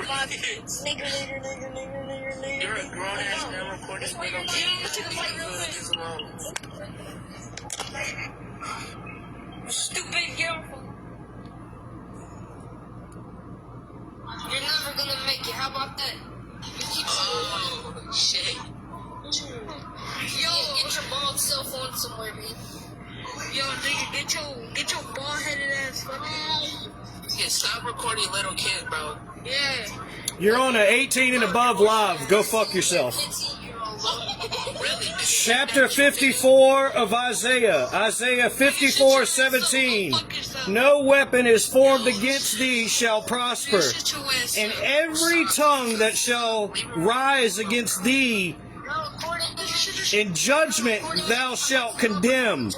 You're a grown ass man recording video Stupid girl. You're never gonna make it. How about that? You keep shit. Yo, get your bald cell phone somewhere, man. Yo, nigga, get your bald headed ass fucking. Yeah, stop recording little kids, bro. Yeah. You're on a 18 and above live. Go fuck yourself. Really? Chapter 54 of Isaiah. Isaiah 54:17. No weapon is formed against thee shall prosper, and every tongue that shall rise against thee in judgment thou shalt condemn.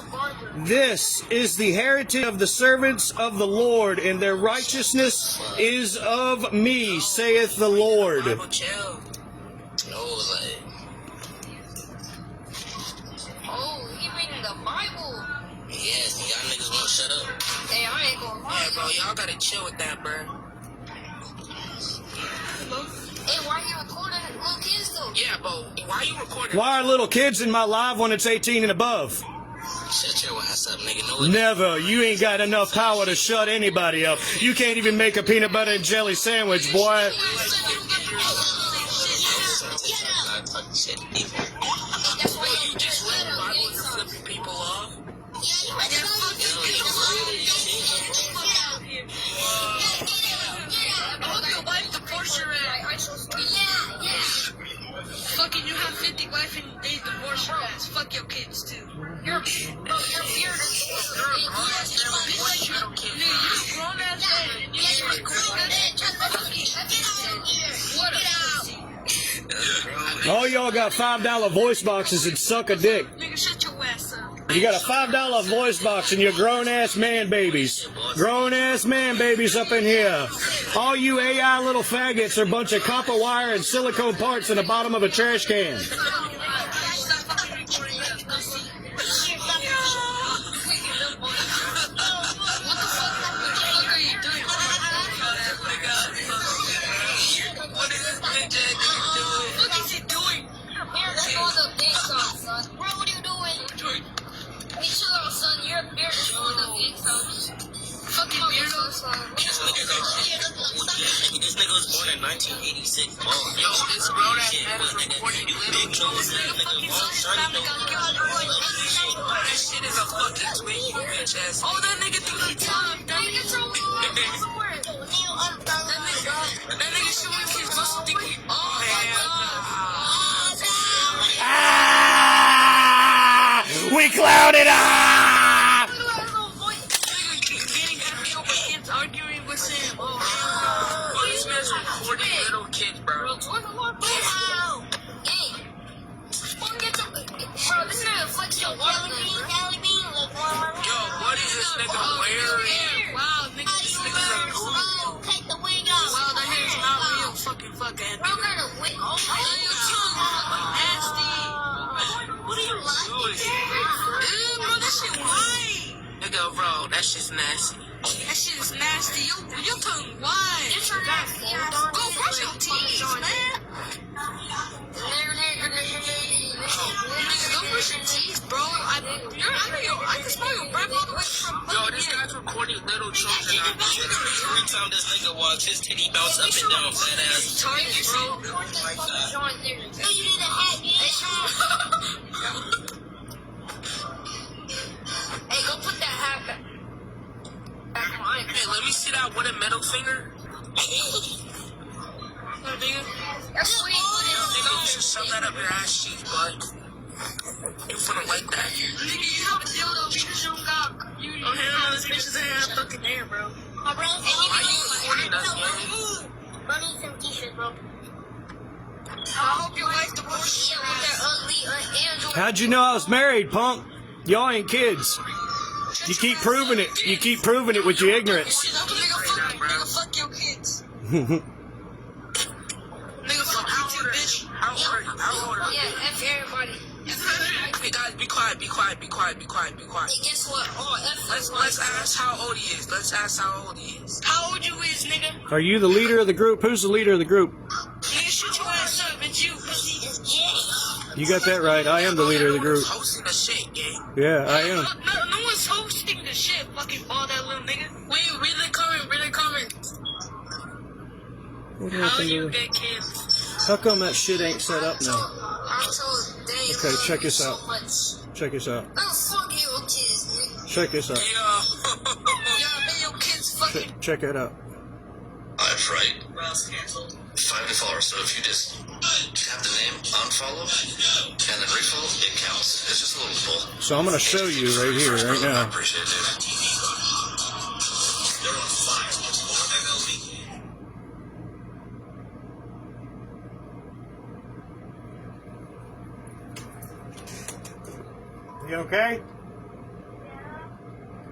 This is the heritage of the servants of the Lord, and their righteousness is of me, saith the Lord. Oh, he reading the Bible. Yes, y'all niggas won't shut up. Hey, I ain't gonna lie. Yeah, bro, y'all gotta chill with that, bro. Hey, why you recording little kids though? Yeah, bro, why you recording? Why are little kids in my live when it's 18 and above? Shut your ass up, nigga. No, Never. You ain't got enough power to shut anybody up. You can't even make a peanut butter and jelly sandwich, boy. That's why you just read the Bible and flipping people off. Fucking you have 50 wife and they divorce your ass. Fuck your kids too. You're weird. You're grown ass man. You're grown ass. All y'all got $5 voice boxes and suck a dick. Nigga, shut your ass up. You got a $5 voice box and you're grown-ass man babies. Grown-ass man babies up in here. All you AI little faggots are a bunch of copper wire and silicone parts in the bottom of a trash can. This nigga was born in 1986. Yo, this grown ass man is recording big nose nigga. That shit is a fucking tweet, you bitch ass. Oh, that nigga threw the time. That nigga shooting his muscle thinking. Oh, Ah! We clouded! Ah! Arguing with Sam. Oh, this man's recording little kids, bro. Bro, this nigga flex your jelly bean. Yo, what is this nigga wearing? Wow, nigga, this nigga's a cool. Take the wig off. Wow, that hair's not real. Fucking fuck ass. Bro, got a wig. Oh, your tongue. Nasty. What are you doing? Ew, bro, that shit white. Nigga, bro, that shit's nasty. That shit is nasty. Your tongue white. It's your nasty. Go brush your teeth, man. Nigga, go brush your teeth, bro. I can smell your breath all the way from. Yo, this guy's recording little children. Every time this nigga walks, his titty bounce up and down, fat ass. Tight, bro. You need a hat, bitch. Hey, go put that hat back. Hey, let me see that with a middle finger. That's sweet. Nigga, you should shove that up your ass cheek, bud. You finna like that. Nigga, you have a dildo because you don't got. Oh, hell no, this bitch doesn't have fucking hair, bro. My brother's Why you recording us, man? Bro, need some t-shirts, bro. I hope your wife divorces you with that ugly Android. How'd you know I was married, punk? Y'all ain't kids. You keep proving it. You keep proving it with your ignorance. Nigga, fuck your kids. Nigga, fuck you too, bitch. How old are you? Yeah, F everybody. Hey guys, be quiet. Hey, guess what? Oh, F Let's ask how old he is. How old you is, nigga? Are you the leader of the group? Who's the leader of the group? Nigga, shut your ass up. It's you, pussy. You got that right. I am the leader of the group. Hosting the shit, gang. Yeah, I am. No one's hosting the shit. Fucking ball that little nigga. Wait, really coming, really coming. How you get kids? How come that shit ain't set up now? I'm told they Okay, love check you this so out. much. Check this out. Oh, fuck your kids, nigga. Check this out. Yeah. Yeah, man, your kids fucking. Check it out. That's right. 5 followers, so if you just have the name unfollow and then refollow, it counts. It's just a little pull. So I'm gonna show you right here, right I now. appreciate it, dude. They're on fire. You okay?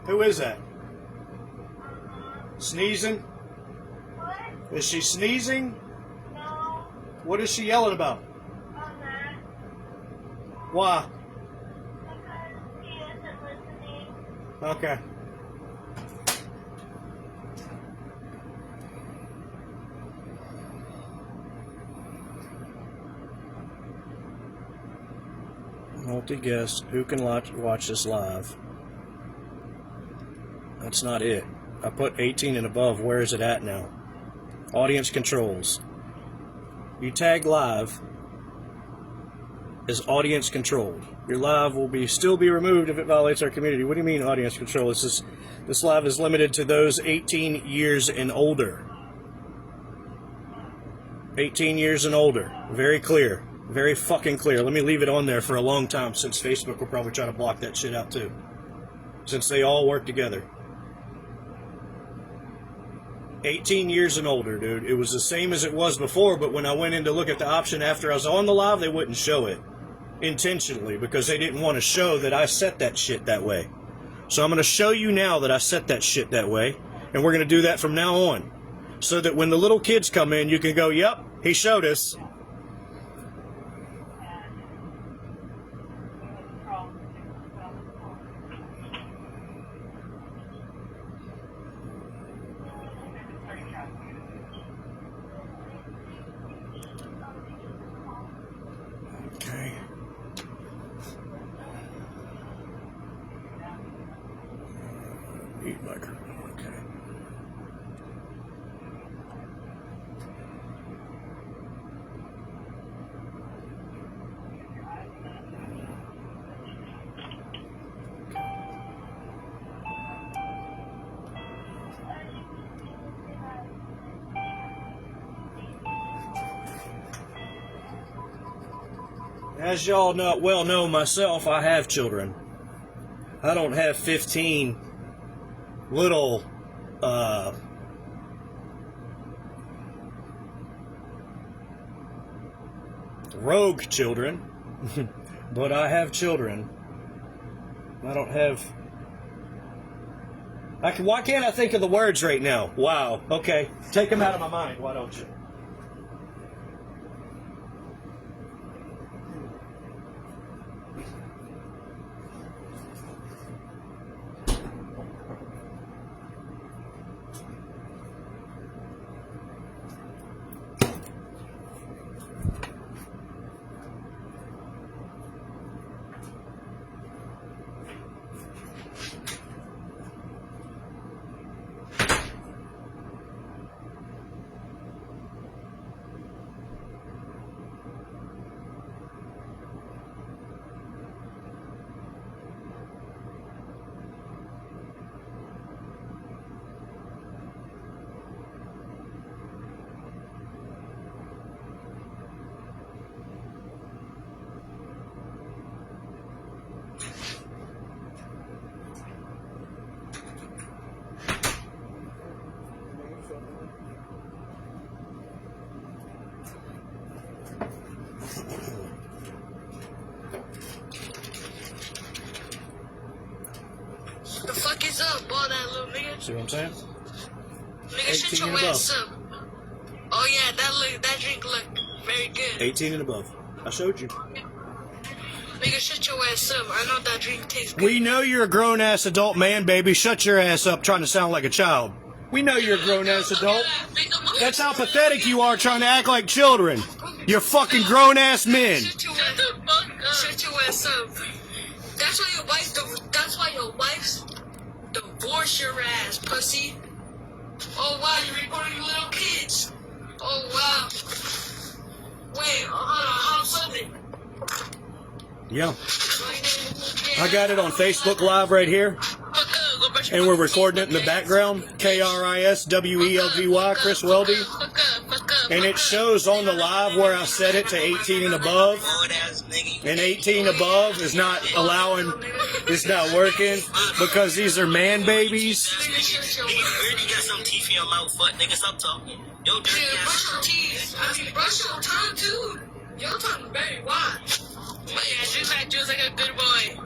Who is that? Sneezing? Is she sneezing? No, What is she yelling about? I'm not. Why? Because he isn't listening. Okay. Multi-guest. Who can watch this live? That's not it. I put 18 and above. Where is it at now? Audience controls. You tag live as audience controlled. Your live will still be removed if it violates our community. What do you mean audience control? This live is limited to those 18 years and older. 18 years and older. Very clear. Very fucking clear. Let me leave it on there for a long time, since Facebook will probably try to block that shit out too. Since they all work together. 18 years and older, dude. It was the same as it was before, but when I went in to look at the option after I was on the live, they wouldn't show it. Intentionally, because they didn't want to show that I set that shit that way. So I'm going to show you now that I set that shit that way, and we're going to do that from now on. So that when the little kids come in, you can go, yep, he showed us. Okay. Mute microphone. Okay. As y'all well know myself, I have children. I don't have 15 little rogue children, but I have children. I don't have... why can't I think of the words right now? Wow. Okay. Take them out of my mind. Why don't you? The fuck is up, ball that little nigga? See what I'm saying? Nigga, shut 18 your and ass up. Oh yeah, that drink look very good. 18 and above. I showed you. Nigga, shut your ass up. I know that drink tastes good. We know you're a grown-ass adult man, baby. Shut your ass up trying to sound like a child. We know you're a grown-ass adult. That's how pathetic you are trying to act like children. You're fucking grown-ass men. Shut your ass up. That's why your wife's divorce your ass, pussy. Oh wow, you're recording little kids. Oh wow. Wait, hold on, something. Yeah. I got it on Facebook Live right here. And we're recording it in the background. KRISWELGY, Chris Weldy. And it shows on the live where I set it to 18 and above. And 18 above is not allowing, it's not working because these are man babies. You got some teeth in your mouth, fuck nigga. Stop talking. Yo, dirty Brush your teeth. I mean, brush your tongue too. Your tongue very wide. But yeah, just like a good boy.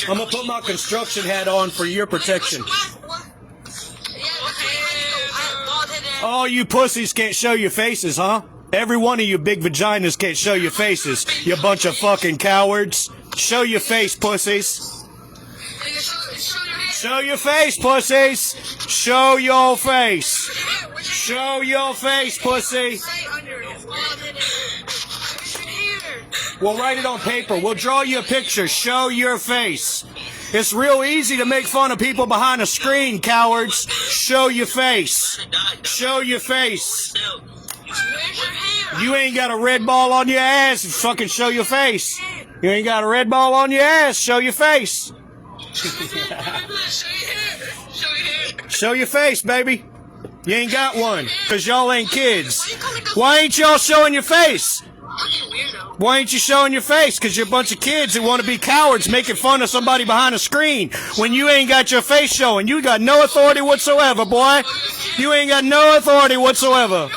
I'm gonna put my construction hat on for your protection. All you pussies can't show your faces, huh? Every one of you big vaginas can't show your faces. You bunch of fucking cowards. Show your face, pussies. Show your face, pussies. Show your face. Show your face, pussy. We'll write it on paper. We'll draw you a picture. Show your face. It's real easy to make fun of people behind a screen, cowards. Show your face. Show your face. You ain't got a red ball on your ass. Fucking show your face. You ain't got a red ball on your ass. Show your face. Show your face, baby. You ain't got one, because y'all ain't kids. Why ain't y'all showing your face? Why ain't you showing your face? Because you're a bunch of kids who want to be cowards making fun of somebody behind a screen when you ain't got your face showing. You got no authority whatsoever, boy. You ain't got no authority whatsoever.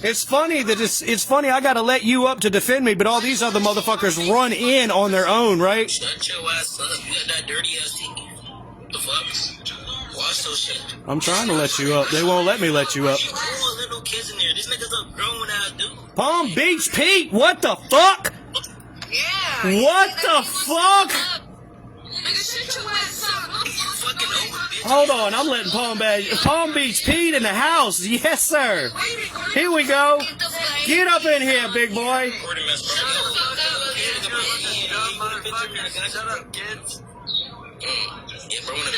It's funny that it's funny I got to let you up to defend me, but all these other motherfuckers run in on their own, right? Shut your ass up. You got that dirty ass teeth. The fuck? Wash those shit. I'm trying to let you up. They won't let me let you up. You all little kids in there. This nigga's a grown ass dude. Palm Beach Pete, what the fuck? Yeah. What the fuck? Hold on, I'm letting Palm Beach Pete in the house. Yes, sir. Here we go. Get up in here, big boy. Shut up, kids. Yeah, bro, in the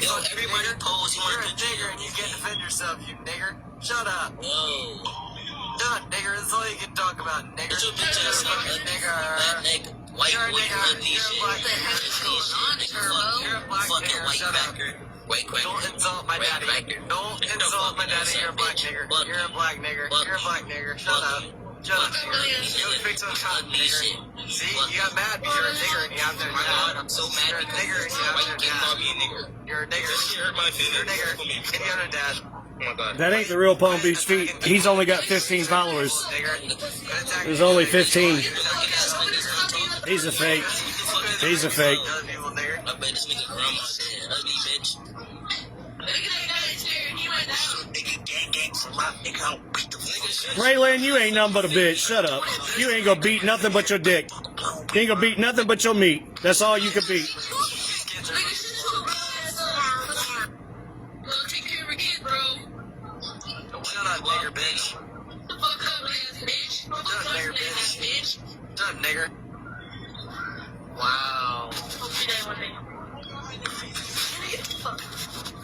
yo, everybody pose. You want to nigger and you can't defend yourself, you nigger. Shut up. Whoa. Shut up, nigger. That's all you can talk about, nigger. You're a nigger. White boy, ugly shit. What the heck is going on, Turbo? You're a black nigger. Shut up. Don't insult my daddy. Don't insult my daddy. You're a black nigger. You're a black nigger. You're a black nigger. Shut up. Shut up, nigger. Go fix on top, nigger. See, you got mad because you're a nigger and you have to dad. I'm so mad because you're a nigger and you have to dad. You're a nigger. You're a nigger and you have to dad. Oh my God. That ain't the real Palm Beach Pete. He's only got 15 followers. There's only 15. He's a fake. He's a fake. I bet this nigga grandma said, ugly bitch. Raylan, you ain't nothing but a bitch. Shut up. You ain't gonna beat nothing but your dick. You ain't gonna beat nothing but your meat. That's all you can beat. Take care of your kid, bro. Shut up, nigger bitch. Fuck up, bitch. Shut up, nigger bitch. Shut up, nigger. Wow.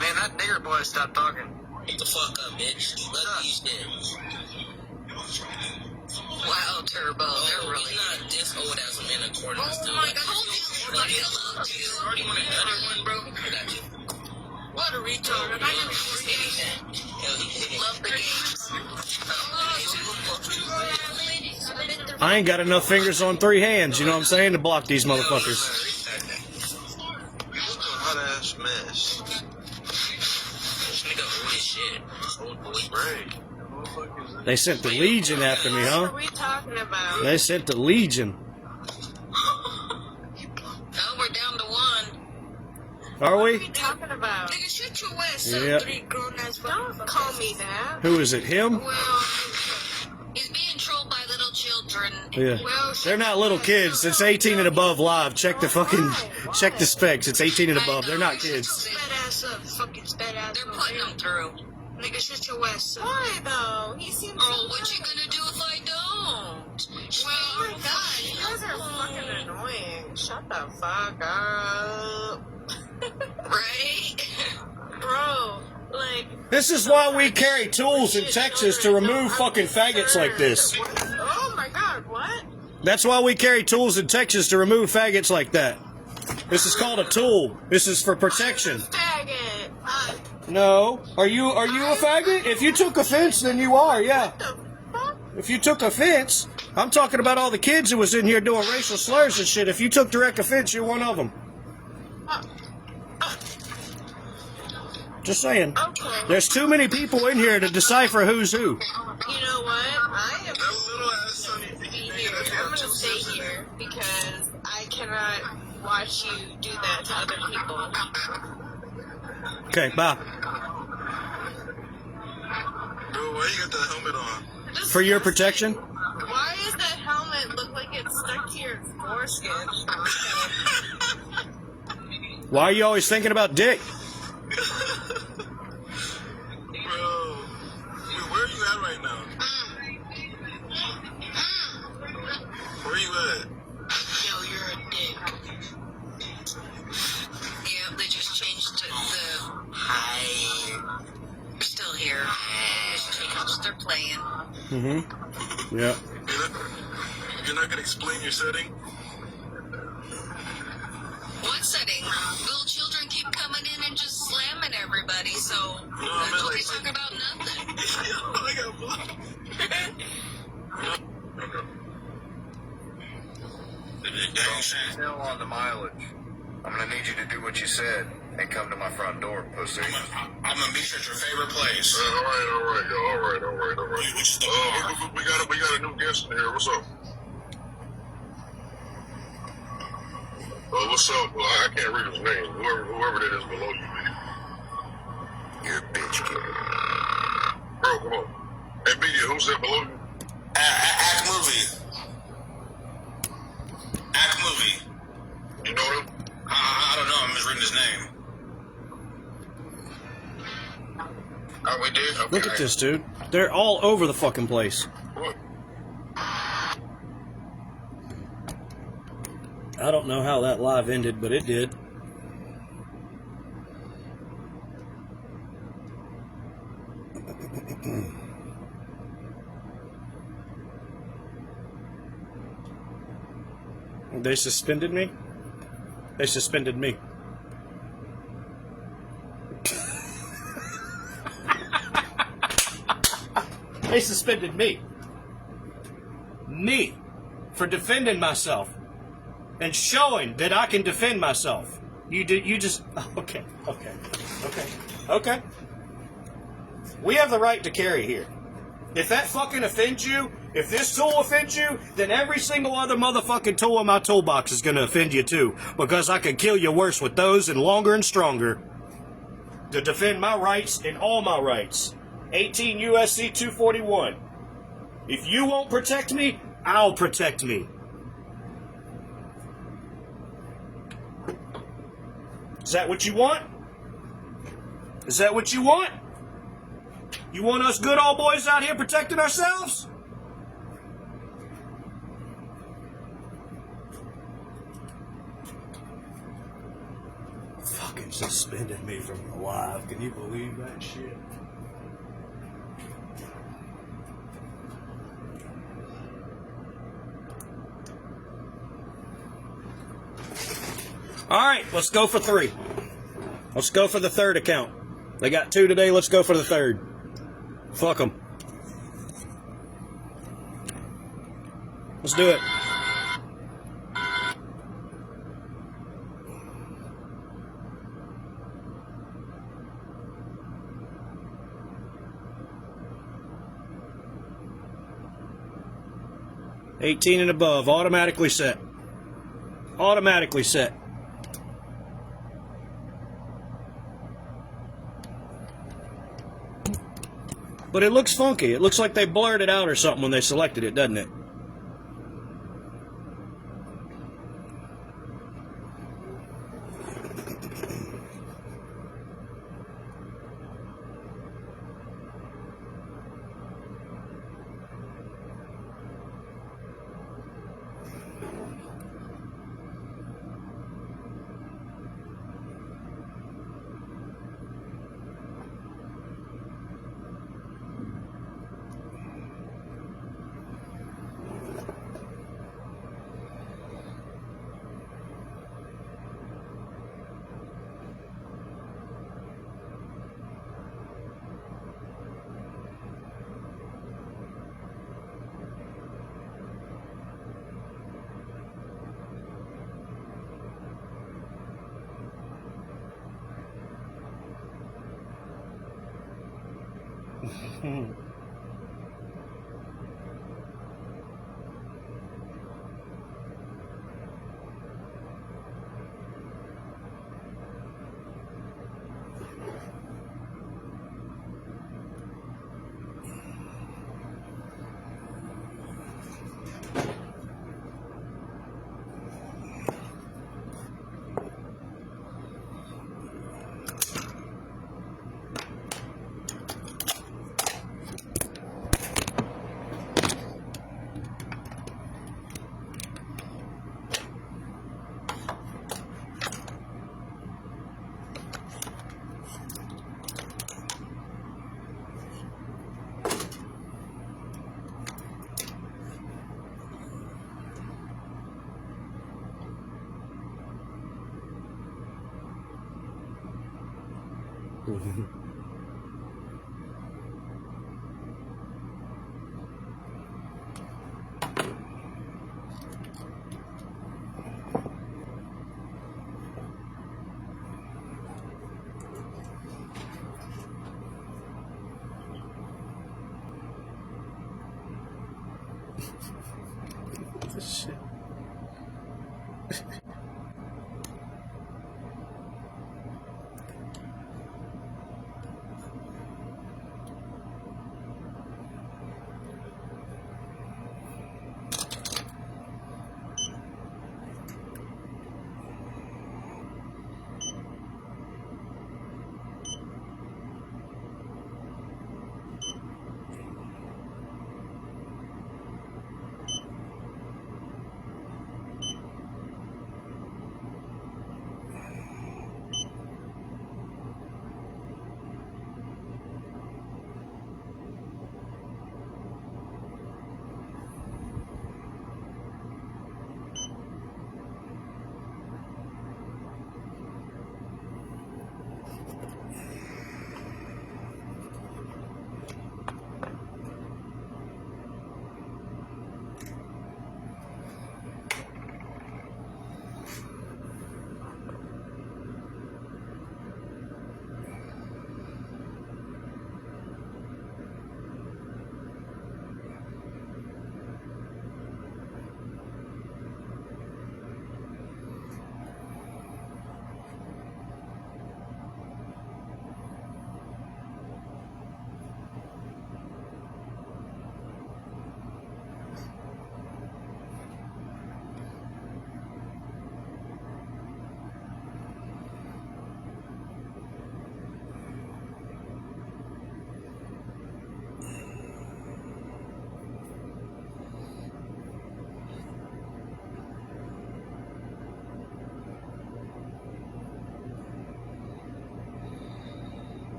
Man, that nigger boy stopped talking. Get the fuck up, bitch. Let me shit. Wow, Turbo. They're really not this old as a man according to Oh my God. already want another one, bro. I got you. What a retard. I never Love the I ain't got enough fingers on 3 hands, you know what I'm saying, to block these motherfuckers. Hot ass mess. This nigga old as shit. Old boy. Right. They sent the Legion after me, huh? What are we talking about? They sent the Legion. Oh, we're down to 1. Are What are we? we talking about? Nigga, shut your ass up, Yep. 3 grown-ass Don't call me that. Who is it? Him? Well, he's being trolled by little children. children. Yeah. Well, They're not little kids. It's 18 and above live. Check the specs. It's 18 and above. They're not kids. Sped ass up. Fucking sped ass up. They're putting them through. Nigga, shut your ass up. Why though? He seems. Oh, what you gonna do if I don't? Well, Oh my god, you guys are fucking annoying. Shut the fuck up. right? Bro, like. This is why we carry tools in Texas to remove fucking faggots like this. Oh my god, what? That's why we carry tools in Texas to remove faggots like that. This is called a tool. This is for protection. Faggot. No. Are you a faggot? If you took offense, then you are, yeah. What the fuck? If you took offense, I'm talking about all the kids who was in here doing racial slurs and shit. If you took direct offense, you're one of them. Just saying. Okay. There's too many people in here to decipher who's who. You know what? I am I'm gonna stay here because I cannot watch you do that to other people. Okay, bye. Bro, why you got that helmet on? For your protection? Why does that helmet look like it's stuck to your foreskin? Why are you always thinking about dick? Bro, where are you at right now? Where you at? Yo, you're a dick. Yeah, they just changed to the hi. We're still here. Just changed. They're playing. Mm-hmm. Yeah. You're not gonna explain your setting? What setting? Little children keep coming in and just slamming everybody, so No, I that's meant what like- they talk about nothing. I got blocked. Still on the mileage. I'm gonna need you to do what you said and come to my front door, pussy. I'm gonna meet you at your favorite place. All right. We got a new guest in here. What's up? What's up? Well, I can't read his name. Whoever that is below you. You're a bitch, kid. Bro, come on. Hey, media, who's that below you? Act movie. Act movie. You know him? I don't know. I'm just reading his name. Oh, we did? Okay. Look at this, dude. They're all over the fucking place. What? I don't know how that live ended, but it did. They suspended me? They suspended me. They suspended me. Me. For defending myself. And showing that I can defend myself. You just... Okay. We have the right to carry here. If that fucking offends you, if this tool offends you, then every single other motherfucking tool in my toolbox is going to offend you too. Because I can kill you worse with those and longer and stronger. To defend my rights and all my rights. 18 U.S.C. 241. If you won't protect me, I'll protect me. Is that what you want? Is that what you want? You want us good old boys out here protecting ourselves? Fucking suspended me from the live. Can you believe that shit? Alright, let's go for 3. Let's go for the third account. They got 2 today, let's go for the third. Fuck them. Let's do it. $18 and above, automatically set. Automatically set. But it looks funky. It looks like they blurred it out or something when they selected it, doesn't it? Shit.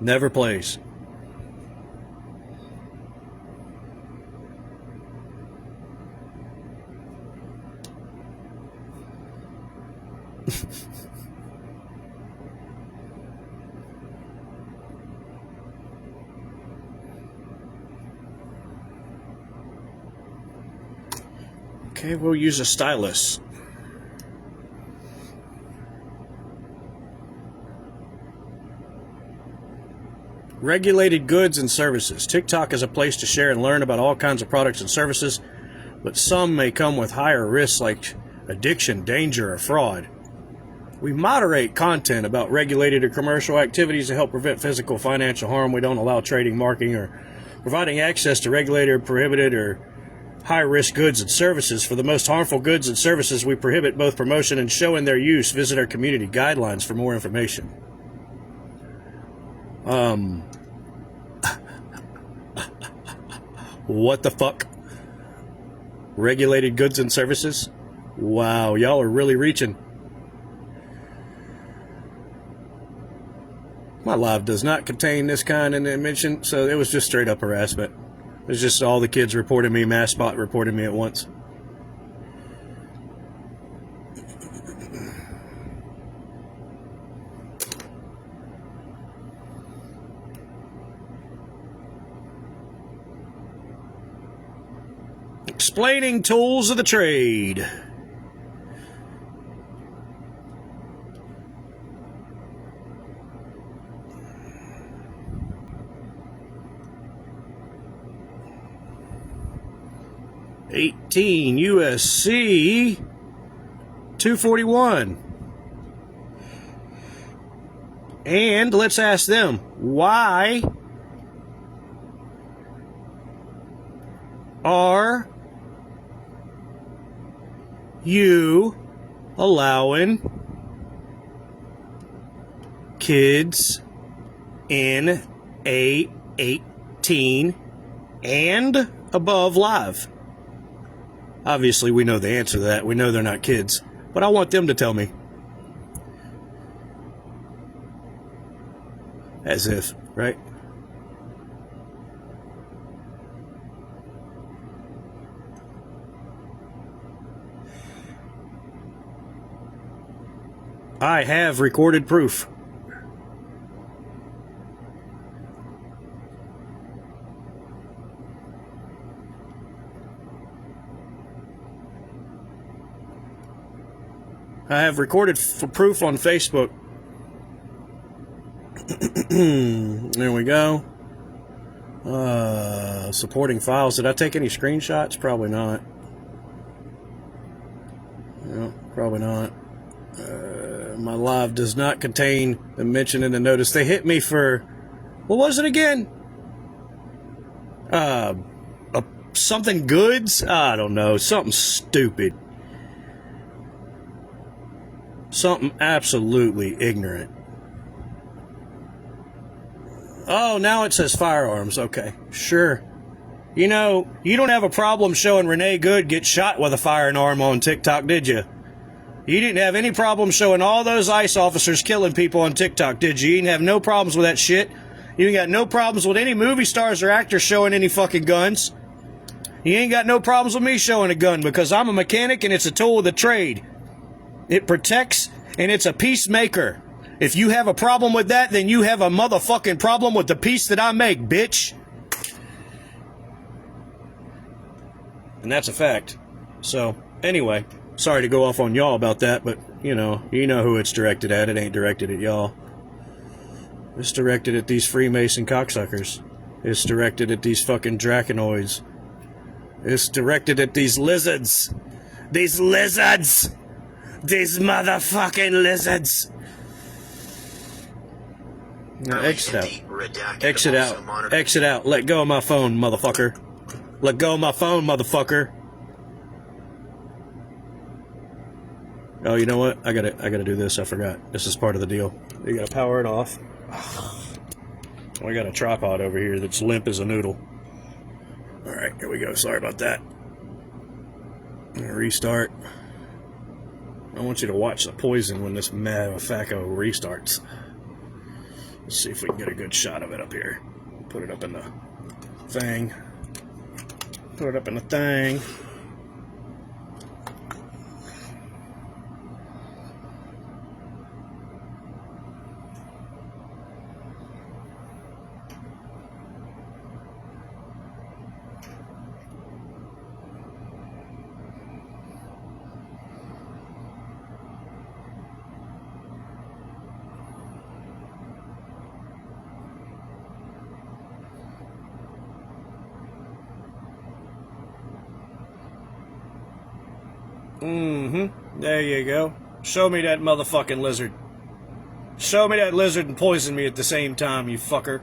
Never plays. Okay, we'll use a stylus. Regulated goods and services. TikTok is a place to share and learn about all kinds of products and services, but some may come with higher risks like addiction, danger, or fraud. We moderate content about regulated or commercial activities to help prevent physical, financial harm. We don't allow trading, marketing, or providing access to regulated, prohibited, or high-risk goods and services. For the most harmful goods and services, we prohibit both promotion and showing their use. Visit our community guidelines for more information. What the fuck? Regulated goods and services? Wow, y'all are really reaching. My live does not contain this kind of mention, so it was just straight up harassment. It was just all the kids reporting me, Masspot reporting me at once. Explaining tools of the trade. $18 USC 241. And let's ask them, why are you allowing kids in A18 and above live? Obviously, we know the answer to that. We know they're not kids. But I want them to tell me. As if, right? I have recorded proof. I have recorded proof on Facebook. There we go. Supporting files. Did I take any screenshots? Probably not. No, probably not. My live does not contain the mention in the notice. They hit me for, what was it again? Something goods? I don't know. Something stupid. Something absolutely ignorant. Oh, now it says firearms. Okay, sure. You know, you don't have a problem showing Renee Good get shot with a firearm on TikTok, did you? You didn't have any problem showing all those ICE officers killing people on TikTok, did you? You didn't have no problems with that shit. You ain't got no problems with any movie stars or actors showing any fucking guns. You ain't got no problems with me showing a gun because I'm a mechanic and it's a tool of the trade. It protects and it's a peacemaker. If you have a problem with that, then you have a motherfucking problem with the peace that I make, bitch. And that's a fact. So, anyway, sorry to go off on y'all about that, but, you know who it's directed at. It ain't directed at y'all. It's directed at these Freemason cocksuckers. It's directed at these fucking Draconoids. It's directed at these lizards. These lizards! These motherfucking lizards! Now exit out. Exit out. Exit out. Let go of my phone, motherfucker. Let go of my phone, motherfucker. Oh, you know what? I gotta do this. I forgot. This is part of the deal. You gotta power it off. We got a tripod over here that's limp as a noodle. Alright, here we go. Sorry about that. I'm gonna restart. I want you to watch the poison when this motherfucker restarts. Let's see if we can get a good shot of it up here. Put it up in the thing. Put it up in the thing. There you go. Show me that motherfucking lizard. Show me that lizard and poison me at the same time, you fucker.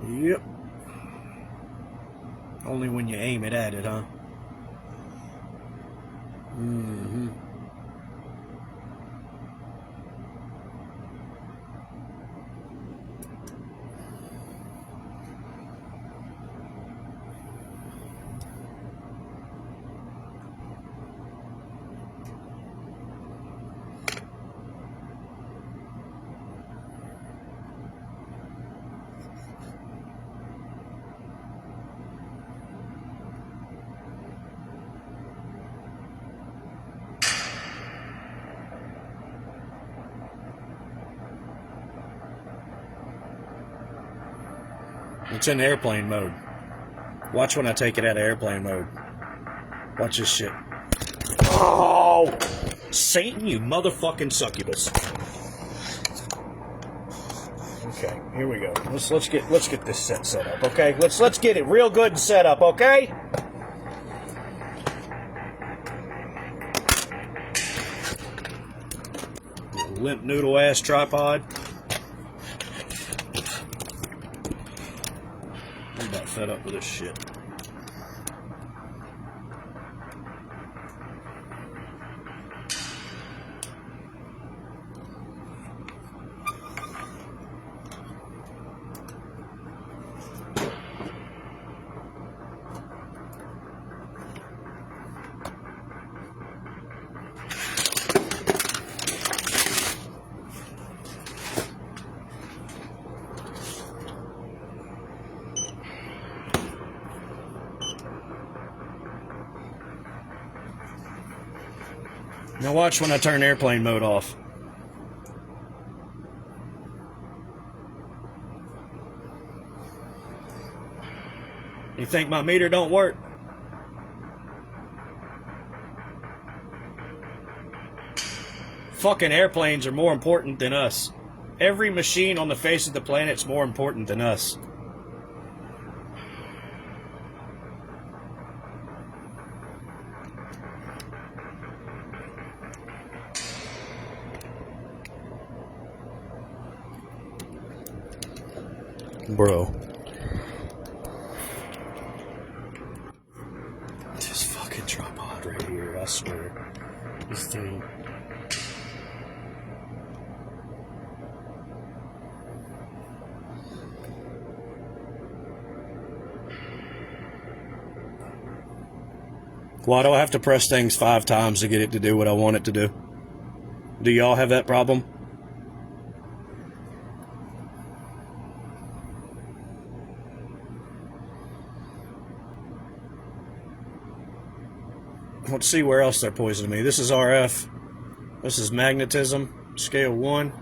Yep. Only when you aim it at it, huh? It's in airplane mode. Watch when I take it out of airplane mode. Watch this shit. Oh! Satan, you motherfucking succubus. Okay, here we go. Let's get this set up, okay? Let's get it real good and set up, okay? Limp noodle ass tripod. I'm about fed up with this shit. Now watch when I turn airplane mode off. You think my meter don't work? Fucking airplanes are more important than us. Every machine on the face of the planet's more important than us. Bro. This fucking tripod right here, I swear. This thing. Why do I have to press things 5 times to get it to do what I want it to do? Do y'all have that problem? Let's see where else they're poisoning me. This is RF. This is magnetism, scale 1.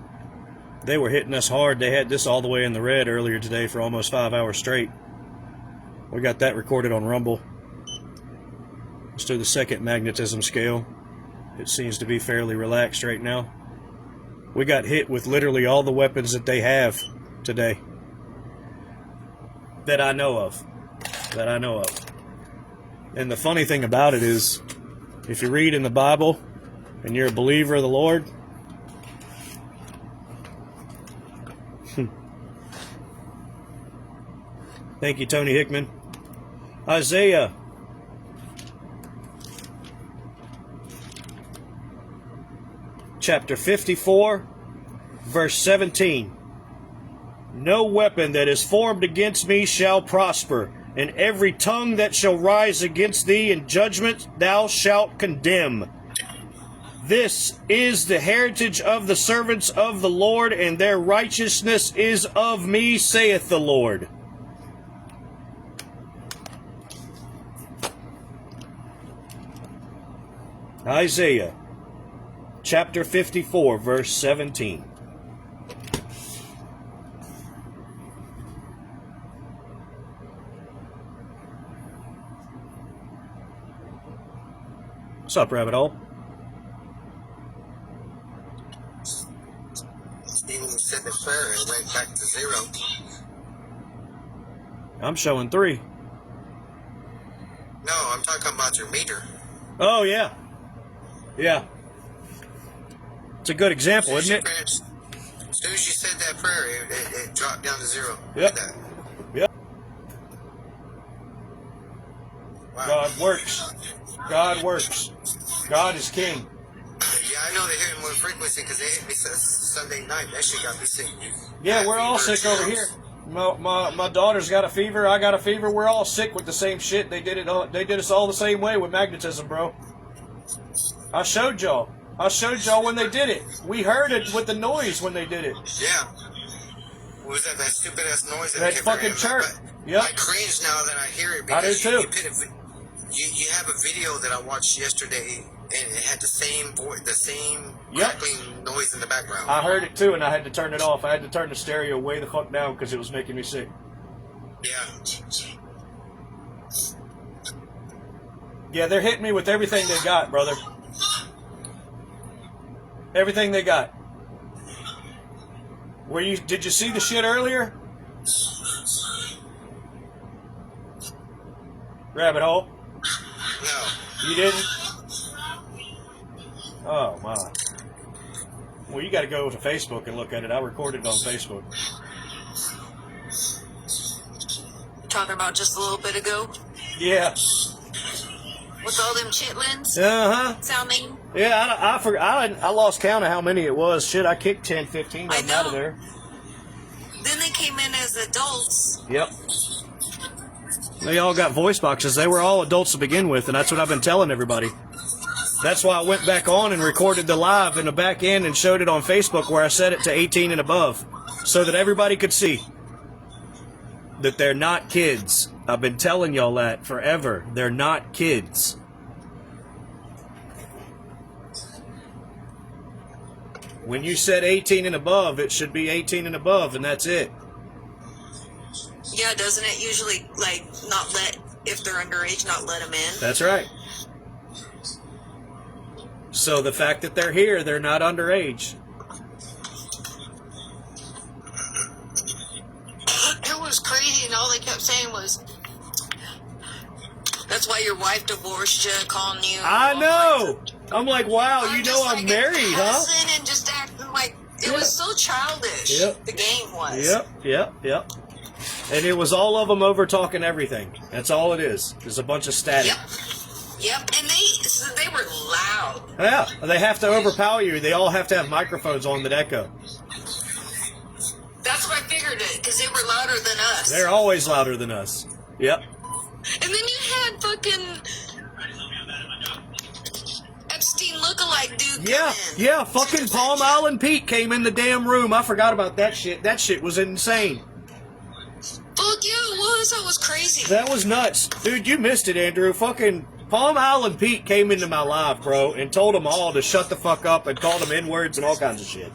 They were hitting us hard. They had this all the way in the red earlier today for almost 5 hours straight. We got that recorded on Rumble. Let's do the second magnetism scale. It seems to be fairly relaxed right now. We got hit with literally all the weapons that they have today. That I know of. And the funny thing about it is, if you read in the Bible and you're a believer of the Lord, thank you, Tony Hickman. Isaiah chapter 54, verse 17. No weapon that is formed against me shall prosper, and every tongue that shall rise against thee in judgment thou shalt condemn. This is the heritage of the servants of the Lord, and their righteousness is of me, saith the Lord. Isaiah chapter 54, verse 17. What's up, Rabbit Hole? Stephen said the prayer and went back to 0. I'm showing 3. No, I'm talking about your meter. Oh, yeah. Yeah. It's a good example, isn't it? As soon as you said that prayer, it dropped down to 0. Yep. Like Yep. wow. God works. God works. God is king. Yeah, I know they hit him with frequency because they hit me Sunday night. That shit got me sick. Yeah, we're all sick over here. My daughter's got a fever. I got a fever. We're all sick with the same shit. They did us all the same way with magnetism, bro. I showed y'all when they did it. We heard it with the noise when they did it. Yeah. What was that stupid ass noise? That fucking chirp. Yep. I cringe now that I hear it I do because too. You have a video that I watched yesterday, and it had the same voice, the same Yep. crackling noise in the background. I heard it too, and I had to turn it off. I had to turn the stereo way the fuck down because it was making me sick. Yeah. Yeah, they're hitting me with everything they got, brother. Everything they got. Did you see the shit earlier? Rabbit hole? No. You didn't? Oh, my. Well, you got to go to Facebook and look at it. I recorded it on Facebook. Talking about just a little bit ago? Yeah. With all them chitlins? Uh-huh. Sounding? Yeah, I lost count of how many it was. Shit, I kicked 10, 15 of them out of there. Then they came in as adults. Yep. They all got voice boxes. They were all adults to begin with, and that's what I've been telling everybody. That's why I went back on and recorded the live in the back end and showed it on Facebook where I set it to 18 and above so that everybody could see that they're not kids. I've been telling y'all that forever. They're not kids. When you said 18 and above, it should be 18 and above, and that's it. Yeah, doesn't it usually, like, not let, if they're underage, not let them in? That's right. So the fact that they're here, they're not underage. It was crazy, and all they kept saying was, that's why your wife divorced you, calling you. I know. I'm like, wow, you know I'm married, huh? And just acting like it was so childish. Yep. The game was. Yep. And it was all of them over talking everything. That's all it is. There's a bunch of static. Yep. And they were loud. Yeah, they have to overpower you. They all have to have microphones on that echo. That's what I figured it, because they were louder than us. They're always louder than us. Yep. And then you had fucking Epstein lookalike dude come in. Yeah, fucking Palm Island Pete came in the damn room. I forgot about that shit. That shit was insane. Fuck yeah, it was. That was crazy. That was nuts. Dude, you missed it, Andrew. Fucking Palm Island Pete came into my live, bro, and told them all to shut the fuck up and called them N-words and all kinds of shit.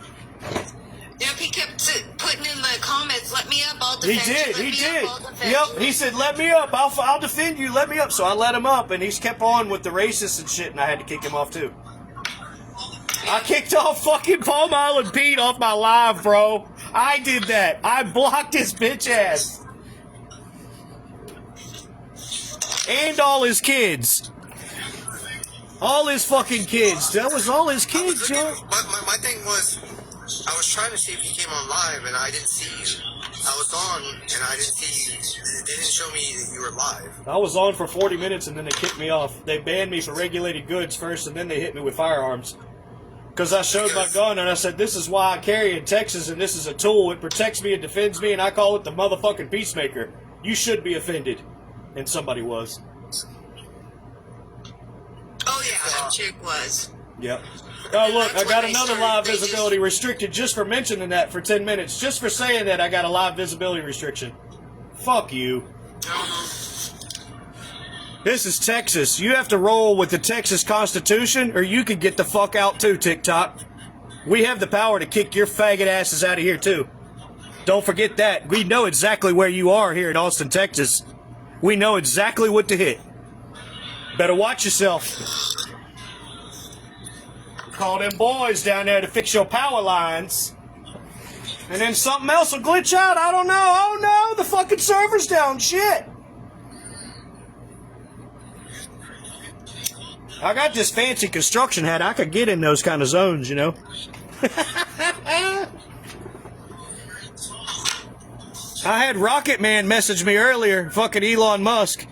Yep, he kept putting in the comments, let me up, I'll defend you. He did. Yep, he said, let me up, I'll defend you, let me up. So I let him up, and he's kept on with the racists and shit, and I had to kick him off, too. I kicked off fucking Palm Island Pete off my live, bro. I did that. I blocked his bitch ass. And all his kids. All his fucking kids. That was all his kids, Joe. My thing was, I was trying to see if you came on live, and I didn't see you. I was on, and I didn't see you. They didn't show me that you were live. I was on for 40 minutes, and then they kicked me off. They banned me for regulated goods first, and then they hit me with firearms. Because I showed my gun, and I said, this is why I carry in Texas, and this is a tool. It protects me and defends me, and I call it the motherfucking peacemaker. You should be offended. And somebody was. Oh, yeah, that chick was. Yep. Oh, look, I got another live visibility restricted just for mentioning that for 10 minutes. Just for saying that, I got a live visibility restriction. Fuck you. This is Texas. You have to roll with the Texas Constitution, or you could get the fuck out too, TikTok. We have the power to kick your faggot asses out of here, too. Don't forget that. We know exactly where you are here in Austin, Texas. We know exactly what to hit. Better watch yourself. Call them boys down there to fix your power lines. And then something else will glitch out. I don't know. Oh no, the fucking server's down. Shit. I got this fancy construction hat. I could get in those kind of zones, you know. I had Rocket Man message me earlier. Fucking Elon Musk.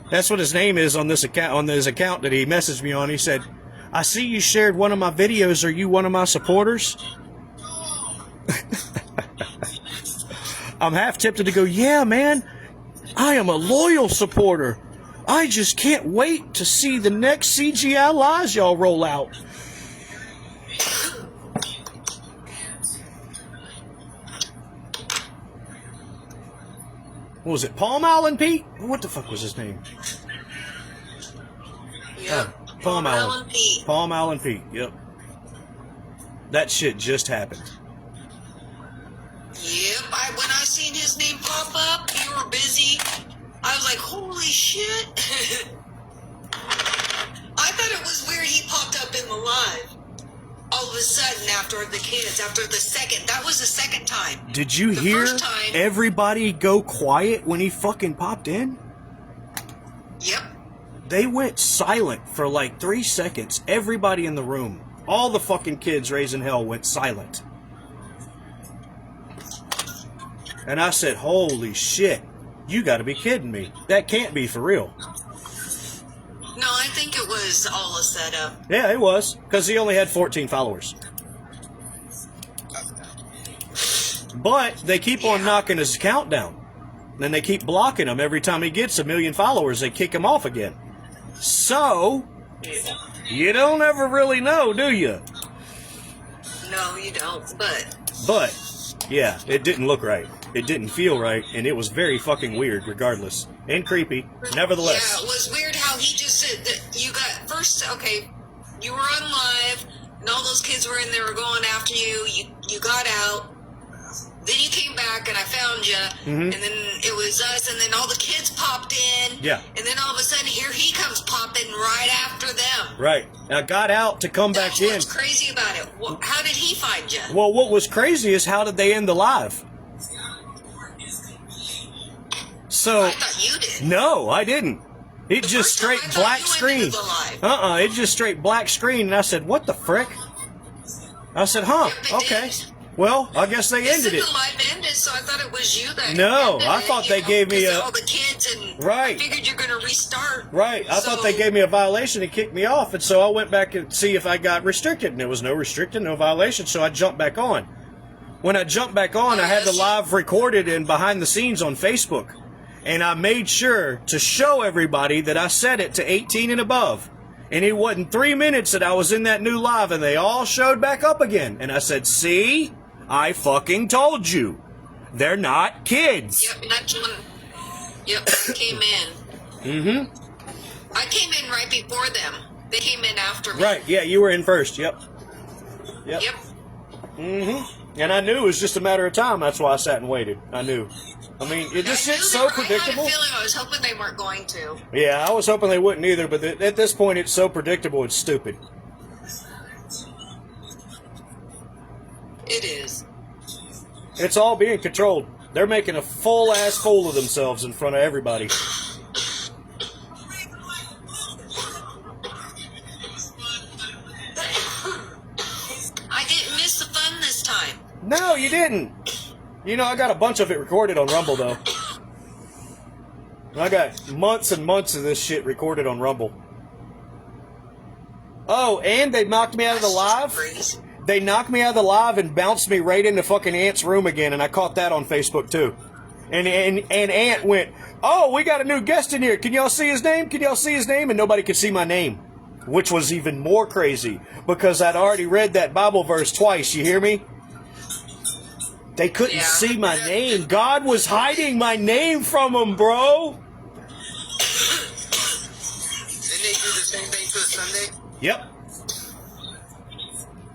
That's what his name is on this account. On his account that he messaged me on. He said, I see you shared one of my videos. Are you one of my supporters? I'm half tempted to go, yeah, man. I am a loyal supporter. I just can't wait to see the next CGI lies y'all roll out. What was it, Palm Island Pete? What the fuck was his name? Yeah. Palm Island Pete. Palm Island Pete, yep. That shit just happened. Yep, when I seen his name pop up, you were busy like, holy shit. I thought it was weird he popped up in the live. All of a sudden after the kids, after the second, that was the second time. Did you The hear first time- everybody go quiet when he fucking popped in? Yep. They went silent for like 3 seconds. Everybody in the room, all the fucking kids raising hell went silent. And I said, holy shit, you gotta be kidding me. That can't be for real. No, I think it was all a setup. Yeah, it was, because he only had 14 followers. But they keep on knocking his account down. Then they keep blocking him. Every time he gets 1 million followers, they kick him off again. So, you don't ever really know, do you? No, you don't, But, yeah, it didn't look right. It didn't feel right, and it was very fucking weird regardless. And creepy, nevertheless. Yeah, it was weird how he just said that you got, first, okay, you were on live, and all those kids were in there going after you, you got out, then you came back and I found you, and then it was us, and then all the kids popped in, Yeah. and then all of a sudden here he comes popping right after them. Right. I got out to come back in. That's what's crazy about it. How did he find you? Well, what was crazy is how did they end the live? So, I thought you did. no, I didn't. It just first time straight I thought black you screen. ended the live. It just straight black screen, and I said, what the frick? I said, huh, Yep, it okay. did. Well, I guess they It ended said it. the live ended, so I thought it was you that No, ended I it, thought you they know, gave me 'cause a- all the kids and Right. I figured you're gonna restart. Right, I thought they gave me a violation and kicked me off, and so I went back and see if I got restricted, and there was no restricted, no violation, so I jumped back on. When I jumped back on, I had the live recorded and behind the scenes on Facebook, and I made sure to show everybody that I set it to 18 and above, and it wasn't 3 minutes that I was in that new live, and they all showed back up again, and I said, see, I fucking told you, they're not kids. Yep, and that's when I came in. I came in right before them. They came in after me. Right, yeah, you were in first, yep. Yep. And I knew it was just a matter of time. That's why I sat and waited. I knew. I mean, this shit's so predictable. I had a feeling I was hoping they weren't going to. Yeah, I was hoping they wouldn't either, but at this point, it's so predictable, it's stupid. It is. It's all being controlled. They're making a full-ass fool of themselves in front of everybody. I didn't miss the fun this time. No, you didn't. You know, I got a bunch of it recorded on Rumble, though. I got months and months of this shit recorded on Rumble. Oh, and they knocked me out of the live? Crazy. They knocked me out of the live and bounced me right into fucking Ant's room again, and I caught that on Facebook, too. And Ant went, oh, we got a new guest in here. Can y'all see his name? Can y'all see his name? And nobody could see my name, which was even more crazy, because I'd already read that Bible verse twice, you hear me? They couldn't see my name. God was hiding my name from them, bro. Didn't they do the same thing to a Sunday? Yep.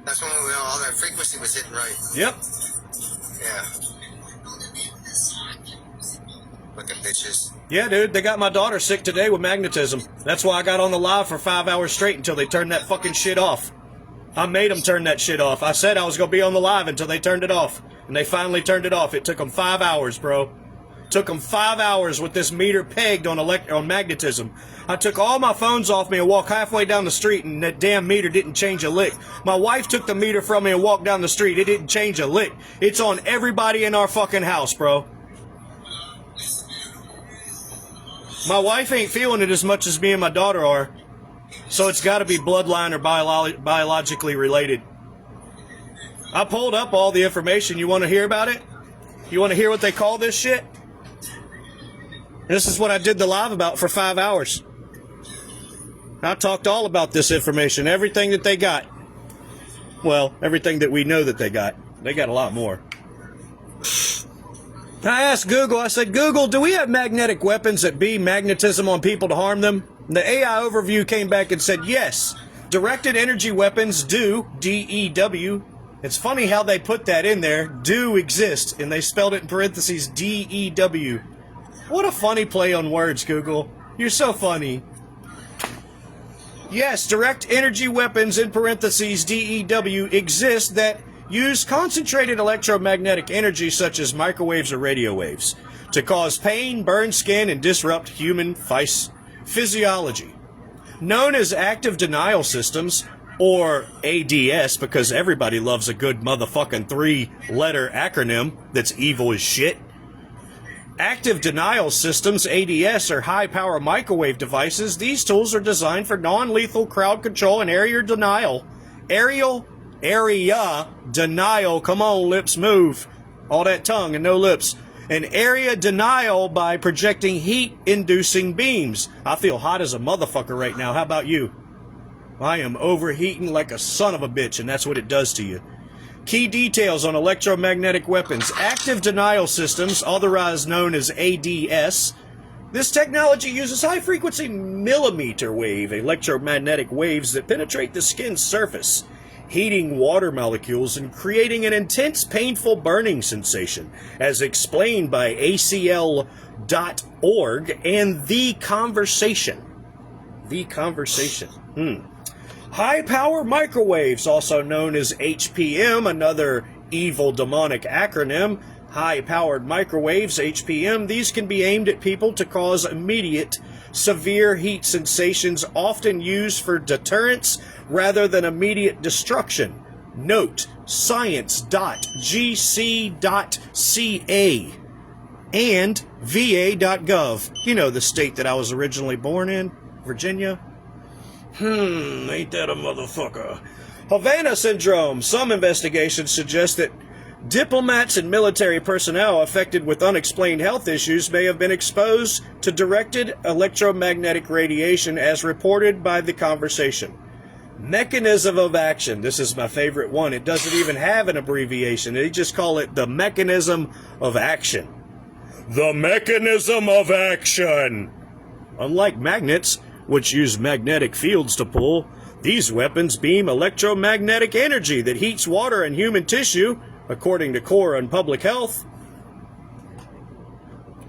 That's when all that frequency was hitting right. Yep. Yeah. Fucking bitches. Yeah, dude, they got my daughter sick today with magnetism. That's why I got on the live for 5 hours straight until they turned that fucking shit off. I made them turn that shit off. I said I was going to be on the live until they turned it off. And they finally turned it off. It took them 5 hours, bro. Took them 5 hours with this meter pegged on magnetism. I took all my phones off me and walked halfway down the street, and that damn meter didn't change a lick. My wife took the meter from me and walked down the street. It didn't change a lick. It's on everybody in our fucking house, bro. My wife ain't feeling it as much as me and my daughter are. So it's got to be bloodline or biologically related. I pulled up all the information. You want to hear about it? You want to hear what they call this shit? This is what I did the live about for 5 hours. I talked all about this information, everything that they got. Well, everything that we know that they got. They got a lot more. I asked Google, I said, Google, do we have magnetic weapons that beam magnetism on people to harm them? And the AI overview came back and said, yes, directed energy weapons do, D-E-W. It's funny how they put that in there, do exist, and they spelled it in parentheses, D-E-W. What a funny play on words, Google. You're so funny. Yes, direct energy weapons, in parentheses DEW, exist that use concentrated electromagnetic energy such as microwaves or radio waves to cause pain, burn skin, and disrupt human physiology. Known as active denial systems, or ADS, because everybody loves a good motherfucking 3-letter acronym that's evil as shit. Active denial systems, ADS, are high-power microwave devices. These tools are designed for non-lethal crowd control and area denial. Area denial. Come on, lips move. All that tongue and no lips. An area denial by projecting heat-inducing beams. I feel hot as a motherfucker right now. How about you? I am overheating like a son of a bitch, and that's what it does to you. Key details on electromagnetic weapons. Active denial systems, otherwise known as ADS. This technology uses high-frequency millimeter wave electromagnetic waves that penetrate the skin's surface, heating water molecules and creating an intense, painful burning sensation, as explained by ACL.org and The Conversation. The Conversation. High-power microwaves, also known as HPM, another evil demonic acronym. High-powered microwaves, HPM, these can be aimed at people to cause immediate, severe heat sensations, often used for deterrence rather than immediate destruction. Note, science.gc.ca and va.gov. You know, the state that I was originally born in, Virginia. Ain't that a motherfucker? Havana syndrome. Some investigations suggest that diplomats and military personnel affected with unexplained health issues may have been exposed to directed electromagnetic radiation, as reported by The Conversation. Mechanism of action. This is my favorite one. It doesn't even have an abbreviation. They just call it the mechanism of action. The mechanism of action. Unlike magnets, which use magnetic fields to pull, these weapons beam electromagnetic energy that heats water and human tissue, according to Core on Public Health.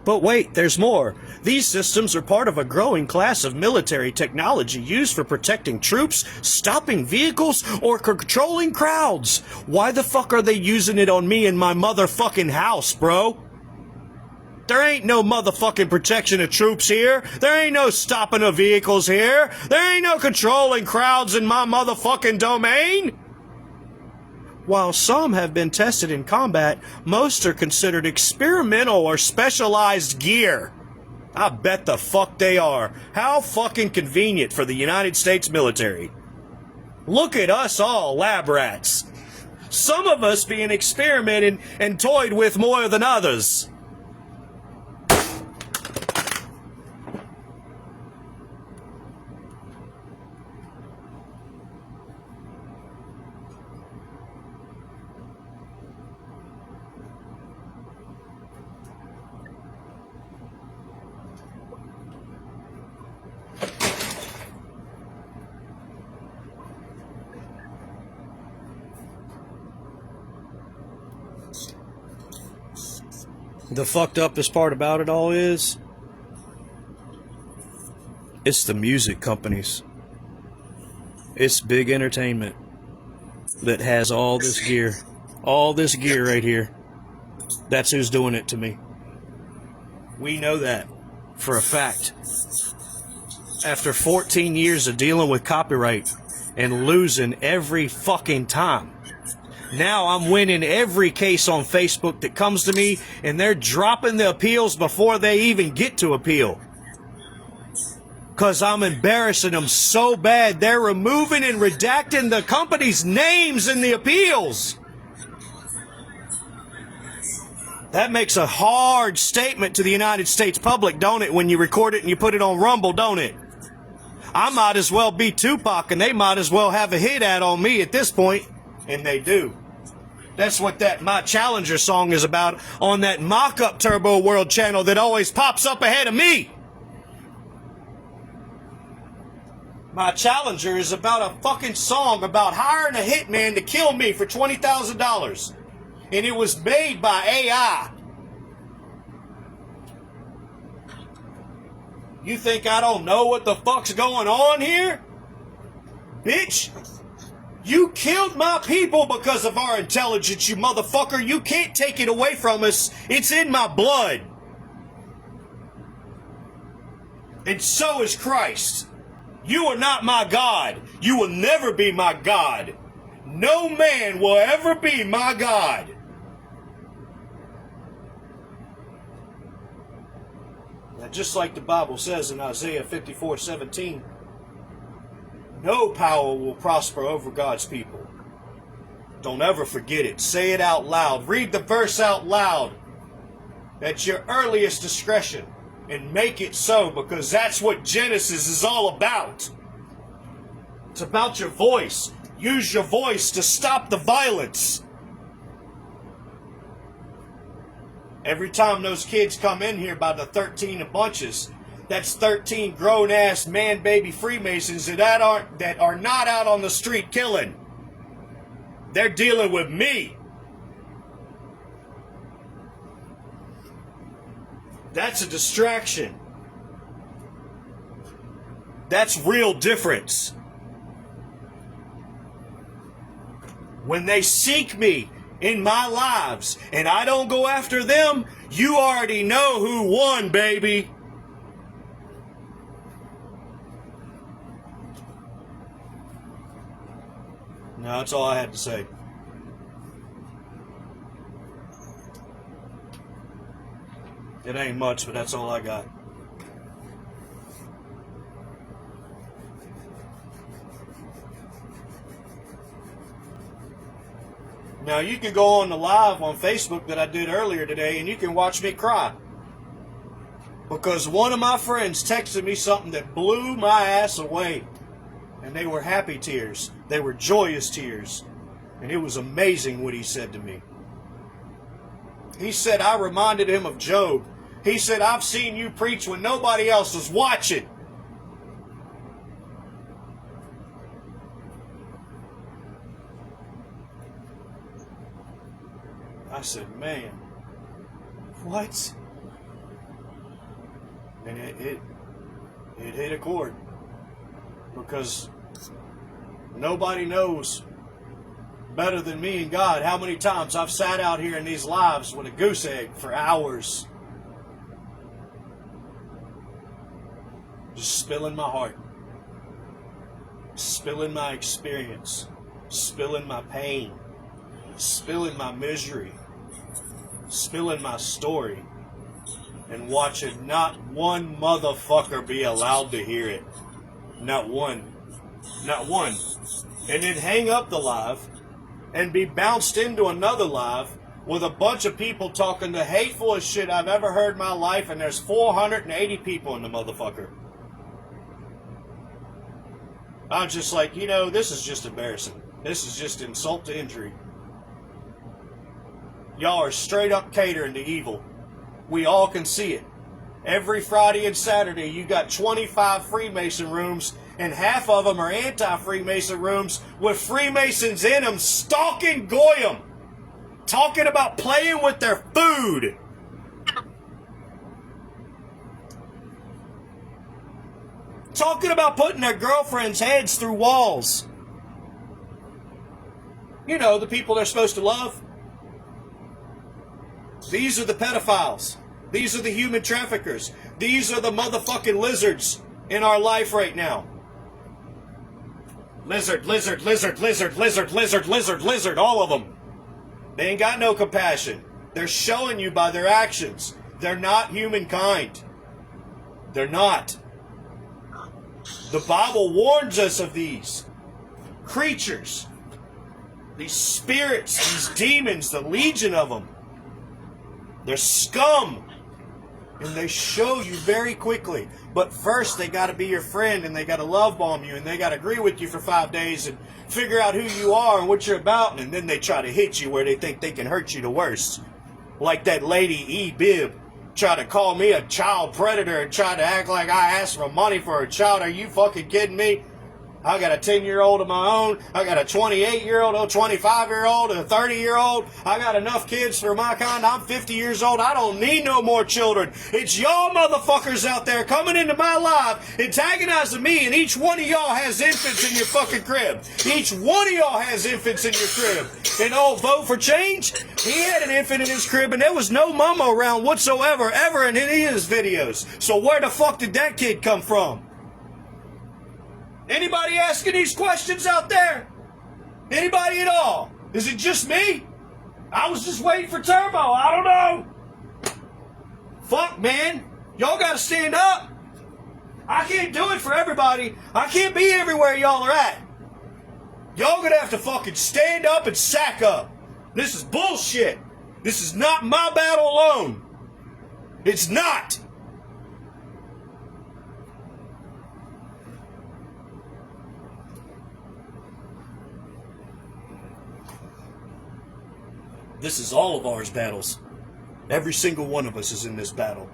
But wait, there's more. These systems are part of a growing class of military technology used for protecting troops, stopping vehicles, or controlling crowds. Why the fuck are they using it on me in my motherfucking house, bro? There ain't no motherfucking protection of troops here. There ain't no stopping of vehicles here. There ain't no controlling crowds in my motherfucking domain. While some have been tested in combat, most are considered experimental or specialized gear. I bet the fuck they are. How fucking convenient for the United States military. Look at us all, lab rats. Some of us being experimented and toyed with more than others. The fucked uppest part about it all is, it's the music companies. It's big entertainment that has all this gear. All this gear right here. That's who's doing it to me. We know that for a fact. After 14 years of dealing with copyright and losing every fucking time, now I'm winning every case on Facebook that comes to me, and they're dropping the appeals before they even get to appeal. Because I'm embarrassing them so bad, they're removing and redacting the company's names in the appeals. That makes a hard statement to the United States public, don't it, when you record it and you put it on Rumble, don't it? I might as well be Tupac, and they might as well have a hit ad on me at this point, and they do. That's what that My Challenger song is about on that mock-up Turbo World channel that always pops up ahead of me. My Challenger is about a fucking song about hiring a hitman to kill me for $20,000. And it was made by AI. You think I don't know what the fuck's going on here? Bitch, you killed my people because of our intelligence, you motherfucker. You can't take it away from us. It's in my blood. And so is Christ. You are not my God. You will never be my God. No man will ever be my God. Now, just like the Bible says in Isaiah 54:17, no power will prosper over God's people. Don't ever forget it. Say it out loud. Read the verse out loud at your earliest discretion. And make it so, because that's what Genesis is all about. It's about your voice. Use your voice to stop the violence. Every time those kids come in here by the 13 in bunches, that's 13 grown-ass man-baby Freemasons that are not out on the street killing. They're dealing with me. That's a distraction. That's real difference. When they seek me in my lives and I don't go after them, you already know who won, baby. No, that's all I had to say. It ain't much, but that's all I got. Now, you can go on the live on Facebook that I did earlier today, and you can watch me cry. Because one of my friends texted me something that blew my ass away. And they were happy tears. They were joyous tears. And it was amazing what he said to me. He said, I reminded him of Job. He said, I've seen you preach when nobody else was watching. I said, man, what? And it hit a chord. Because nobody knows better than me and God how many times I've sat out here in these lives with a goose egg for hours. Just spilling my heart. Spilling my experience. Spilling my pain. Spilling my misery. Spilling my story. And watching not one motherfucker be allowed to hear it. Not one. Not one. And then hang up the live and be bounced into another live with a bunch of people talking the hatefulest shit I've ever heard in my life, and there's 480 people in the motherfucker. I'm just like, you know, this is just embarrassing. This is just insult to injury. Y'all are straight up catering to evil. We all can see it. Every Friday and Saturday, you got 25 Freemason rooms, and half of them are anti-Freemason rooms with Freemasons in them stalking Goyim, talking about playing with their food. Talking about putting their girlfriends' heads through walls. You know, the people they're supposed to love. These are the pedophiles. These are the human traffickers. These are the motherfucking lizards in our life right now. Lizard, lizard, lizard, lizard, lizard, lizard, lizard, lizard, all of them. They ain't got no compassion. They're showing you by their actions. They're not humankind. They're not. The Bible warns us of these creatures, these spirits, these demons, the legion of them. They're scum. And they show you very quickly. But first, they got to be your friend, and they got to love bomb you, and they got to agree with you for 5 days and figure out who you are and what you're about, and then they try to hit you where they think they can hurt you the worst. Like that lady E-Bib tried to call me a child predator and tried to act like I asked for money for a child. Are you fucking kidding me? I got a 10-year-old of my own. I got a 28-year-old, a 25-year-old, a 30-year-old. I got enough kids for my kind. I'm 50 years old. I don't need no more children. It's y'all motherfuckers out there coming into my life, antagonizing me, and each one of y'all has infants in your fucking crib. Each one of y'all has infants in your crib. And Vote for Change, he had an infant in his crib, and there was no mama around whatsoever, ever in any of his videos. So where the fuck did that kid come from? Anybody asking these questions out there? Anybody at all? Is it just me? I was just waiting for Turbo. I don't know. Fuck, man. Y'all gotta stand up. I can't do it for everybody. I can't be everywhere y'all are at. Y'all gonna have to fucking stand up and sack up. This is bullshit. This is not my battle alone. It's not. This is all of ours battles. Every single one of us is in this battle.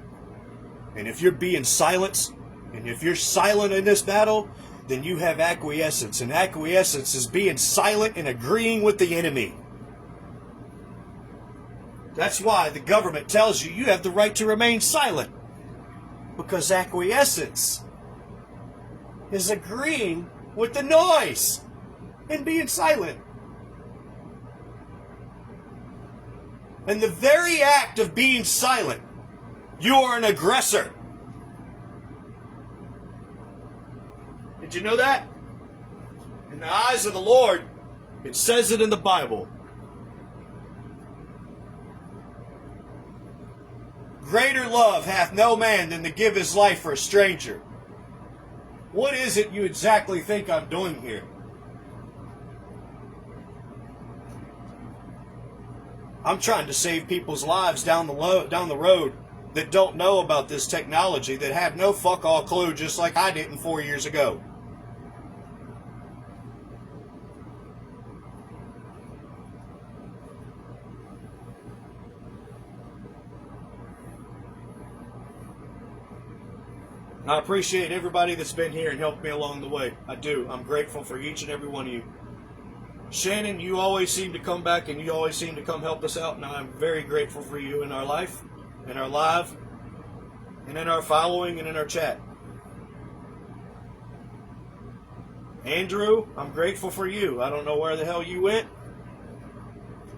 And if you're being silent, and if you're silent in this battle, then you have acquiescence. And acquiescence is being silent and agreeing with the enemy. That's why the government tells you you have the right to remain silent. Because acquiescence is agreeing with the noise and being silent. In the very act of being silent, you are an aggressor. Did you know that? In the eyes of the Lord, it says it in the Bible. Greater love hath no man than to give his life for a stranger. What is it you exactly think I'm doing here? I'm trying to save people's lives down the road that don't know about this technology, that have no fuck all clue, just like I didn't 4 years ago. I appreciate everybody that's been here and helped me along the way. I do. I'm grateful for each and every one of you. Shannon, you always seem to come back and you always seem to come help us out, and I'm very grateful for you in our life, in our live, and in our following, and in our chat. Andrew, I'm grateful for you. I don't know where the hell you went,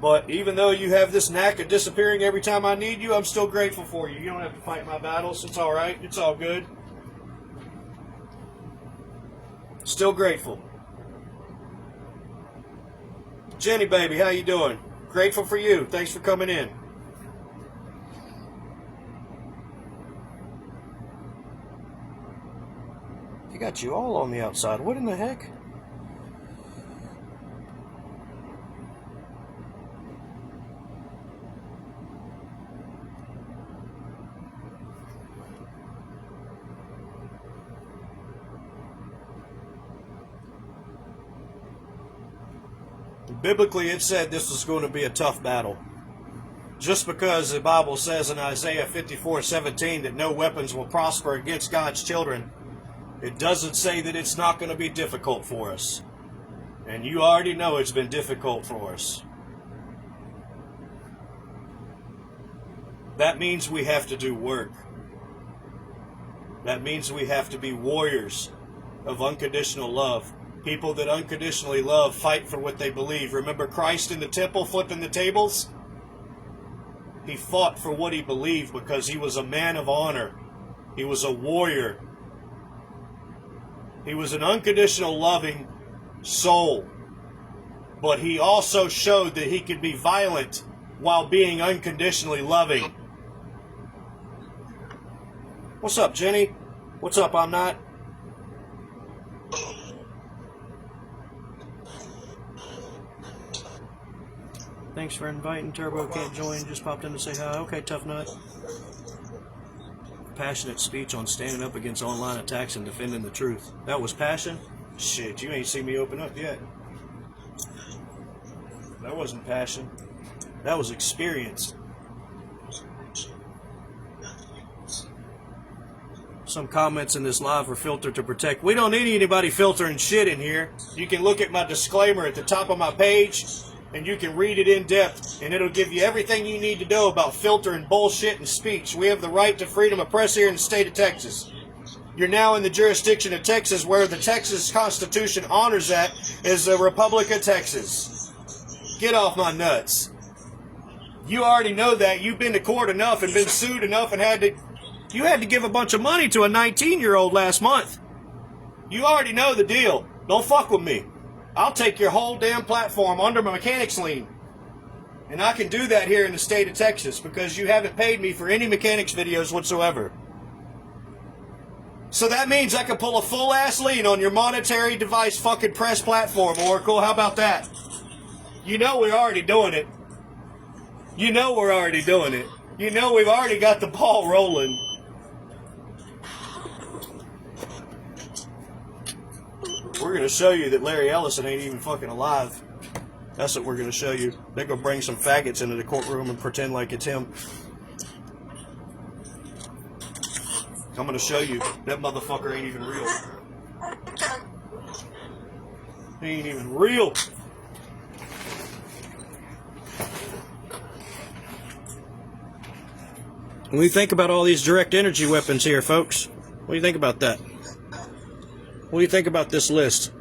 but even though you have this knack of disappearing every time I need you, I'm still grateful for you. You don't have to fight my battles. It's all right. It's all good. Still grateful. Jenny, baby, how you doing? Grateful for you. Thanks for coming in. They got you all on the outside. What in the heck? Biblically, it said this was going to be a tough battle. Just because the Bible says in Isaiah 54:17 that no weapons will prosper against God's children, it doesn't say that it's not going to be difficult for us. And you already know it's been difficult for us. That means we have to do work. That means we have to be warriors of unconditional love. People that unconditionally love fight for what they believe. Remember Christ in the temple flipping the tables? He fought for what he believed because he was a man of honor. He was a warrior. He was an unconditional loving soul. But he also showed that he could be violent while being unconditionally loving. What's up, Jenny? What's up, I'm not? Thanks for inviting. Turbo can't join. Just popped in to say hi. Okay, tough nut. Passionate speech on standing up against online attacks and defending the truth. That was passion? Shit, you ain't seen me open up yet. That wasn't passion. That was experience. Some comments in this live are filtered to protect. We don't need anybody filtering shit in here. You can look at my disclaimer at the top of my page, and you can read it in depth, and it'll give you everything you need to know about filtering bullshit and speech. We have the right to freedom of press here in the state of Texas. You're now in the jurisdiction of Texas, where the Texas Constitution honors that as the Republic of Texas. Get off my nuts. You already know that. You've been to court enough and been sued enough and you had to give a bunch of money to a 19-year-old last month. You already know the deal. Don't fuck with me. I'll take your whole damn platform under my mechanics lien. And I can do that here in the state of Texas because you haven't paid me for any mechanics videos whatsoever. So that means I can pull a full-ass lien on your monetary device fucking press platform, Oracle. How about that? You know we're already doing it. You know we're already doing it. You know we've already got the ball rolling. We're going to show you that Larry Ellison ain't even fucking alive. That's what we're going to show you. They're going to bring some faggots into the courtroom and pretend like it's him. I'm going to show you that motherfucker ain't even real. He ain't even real. When you think about all these direct energy weapons here, folks, what do you think about that? What do you think about this list?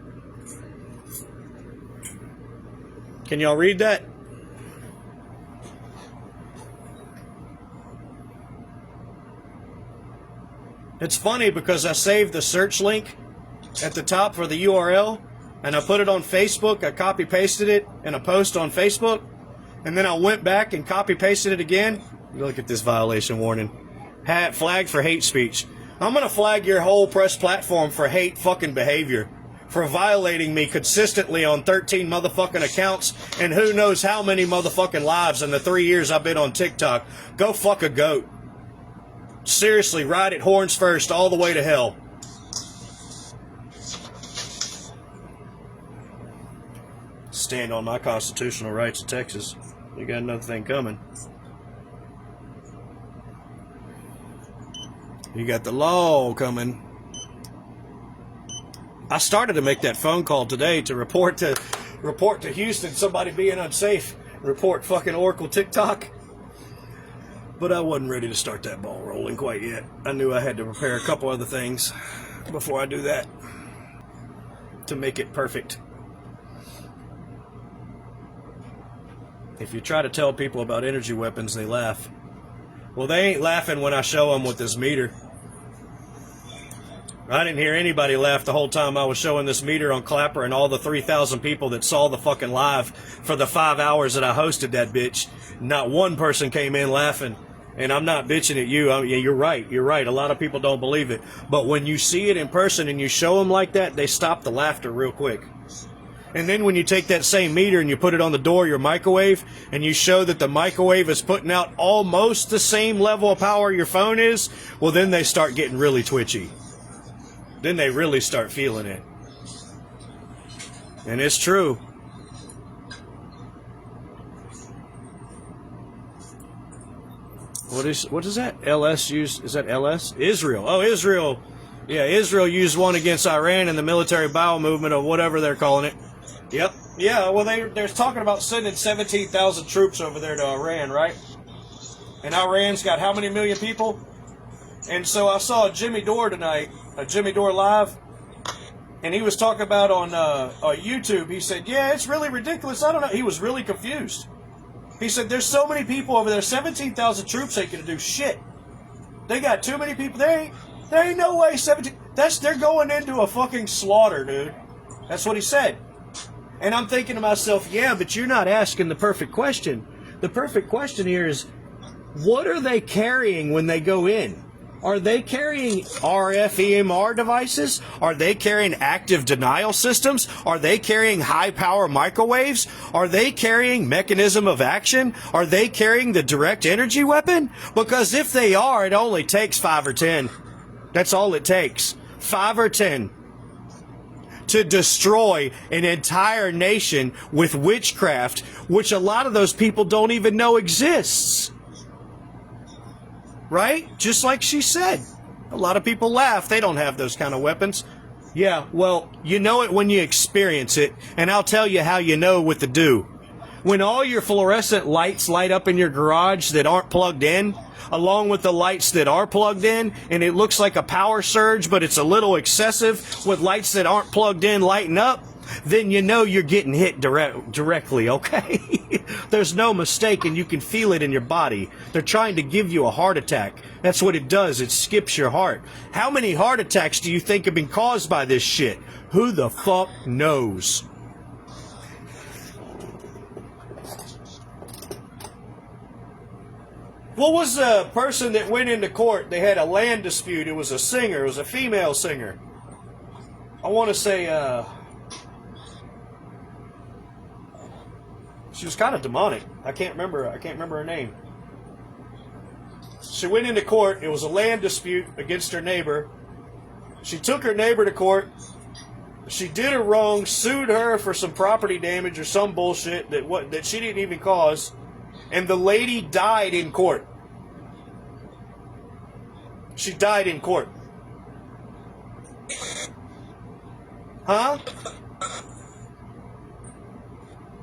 Can y'all read that? It's funny because I saved the search link at the top for the URL, and I put it on Facebook. I copy-pasted it in a post on Facebook, and then I went back and copy-pasted it again. Look at this violation warning. Flagged for hate speech. I'm going to flag your whole press platform for hate fucking behavior, for violating me consistently on 13 motherfucking accounts and who knows how many motherfucking lives in the 3 years I've been on TikTok. Go fuck a goat. Seriously, ride it horns first all the way to hell. Stand on my constitutional rights of Texas. You got another thing coming. You got the law coming. I started to make that phone call today to report to Houston somebody being unsafe. Report fucking Oracle TikTok. But I wasn't ready to start that ball rolling quite yet. I knew I had to prepare a couple other things before I do that to make it perfect. If you try to tell people about energy weapons, they laugh. Well, they ain't laughing when I show them with this meter. I didn't hear anybody laugh the whole time I was showing this meter on Clapper and all the 3,000 people that saw the fucking live for the 5 hours that I hosted that bitch. Not one person came in laughing. And I'm not bitching at you. Yeah, you're right. You're right. A lot of people don't believe it. But when you see it in person and you show them like that, they stop the laughter real quick. And then when you take that same meter and you put it on the door of your microwave and you show that the microwave is putting out almost the same level of power your phone is, well, then they start getting really twitchy. Then they really start feeling it. And it's true. What is that? LS used? Is that LS? Israel. Oh, Israel. Yeah, Israel used one against Iran in the military bowel movement or whatever they're calling it. Yep. Yeah, well, they're talking about sending 17,000 troops over there to Iran, right? And Iran's got how many million people? And so I saw a Jimmy Dore tonight, a Jimmy Dore live, and he was talking about on YouTube. He said, yeah, it's really ridiculous. I don't know. He was really confused. He said, there's so many people over there, 17,000 troops ain't going to do shit. They got too many people. There ain't no way 17... They're going into a fucking slaughter, dude. That's what he said. And I'm thinking to myself, yeah, but you're not asking the perfect question. The perfect question here is, what are they carrying when they go in? Are they carrying RF EMR devices? Are they carrying active denial systems? Are they carrying high-power microwaves? Are they carrying mechanism of action? Are they carrying the direct energy weapon? Because if they are, it only takes 5 or 10. That's all it takes. 5 or 10. To destroy an entire nation with witchcraft, which a lot of those people don't even know exists. Right? Just like she said. A lot of people laugh. They don't have those kind of weapons. Yeah, well, you know it when you experience it, and I'll tell you how you know with the dew. When all your fluorescent lights light up in your garage that aren't plugged in, along with the lights that are plugged in, and it looks like a power surge, but it's a little excessive with lights that aren't plugged in lighting up, then you know you're getting hit directly, okay? There's no mistake, and you can feel it in your body. They're trying to give you a heart attack. That's what it does. It skips your heart. How many heart attacks do you think have been caused by this shit? Who the fuck knows? What was the person that went into court? They had a land dispute. It was a singer. It was a female singer. I want to say, she was kind of demonic. I can't remember her name. She went into court. It was a land dispute against her neighbor. She took her neighbor to court. She did her wrong, sued her for some property damage or some bullshit that she didn't even cause. And the lady died in court. She died in court. Huh?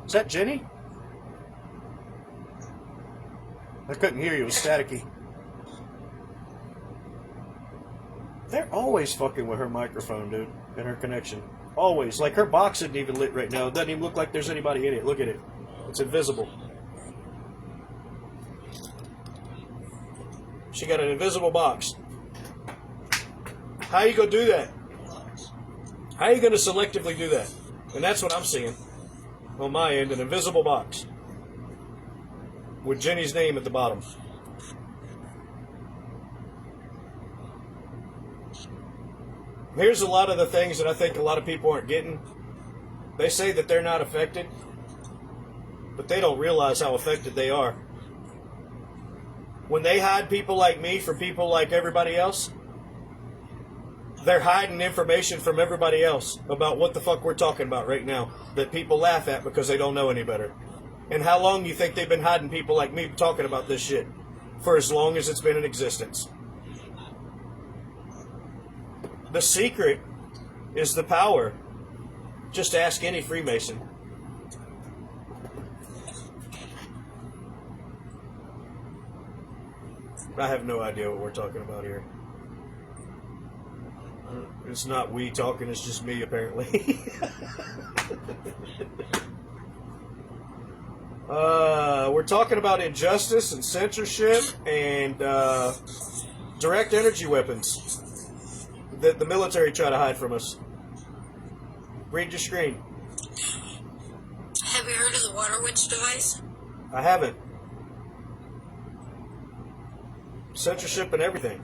Is that Jenny? I couldn't hear you. It was staticky. They're always fucking with her microphone, dude, and her connection. Always. Like, her box isn't even lit right now. It doesn't even look like there's anybody in it. Look at it. It's invisible. She got an invisible box. How you gonna do that? How you gonna selectively do that? And that's what I'm seeing on my end, an invisible box with Jenny's name at the bottom. Here's a lot of the things that I think a lot of people aren't getting. They say that they're not affected, but they don't realize how affected they are. When they hide people like me from people like everybody else, they're hiding information from everybody else about what the fuck we're talking about right now that people laugh at because they don't know any better. And how long you think they've been hiding people like me talking about this shit? For as long as it's been in existence. The secret is the power. Just ask any Freemason. I have no idea what we're talking about here. It's not we talking, it's just me, apparently. We're talking about injustice and censorship and direct energy weapons that the military try to hide from us. Read your screen. Have you heard of the water witch device? I haven't. Censorship and everything.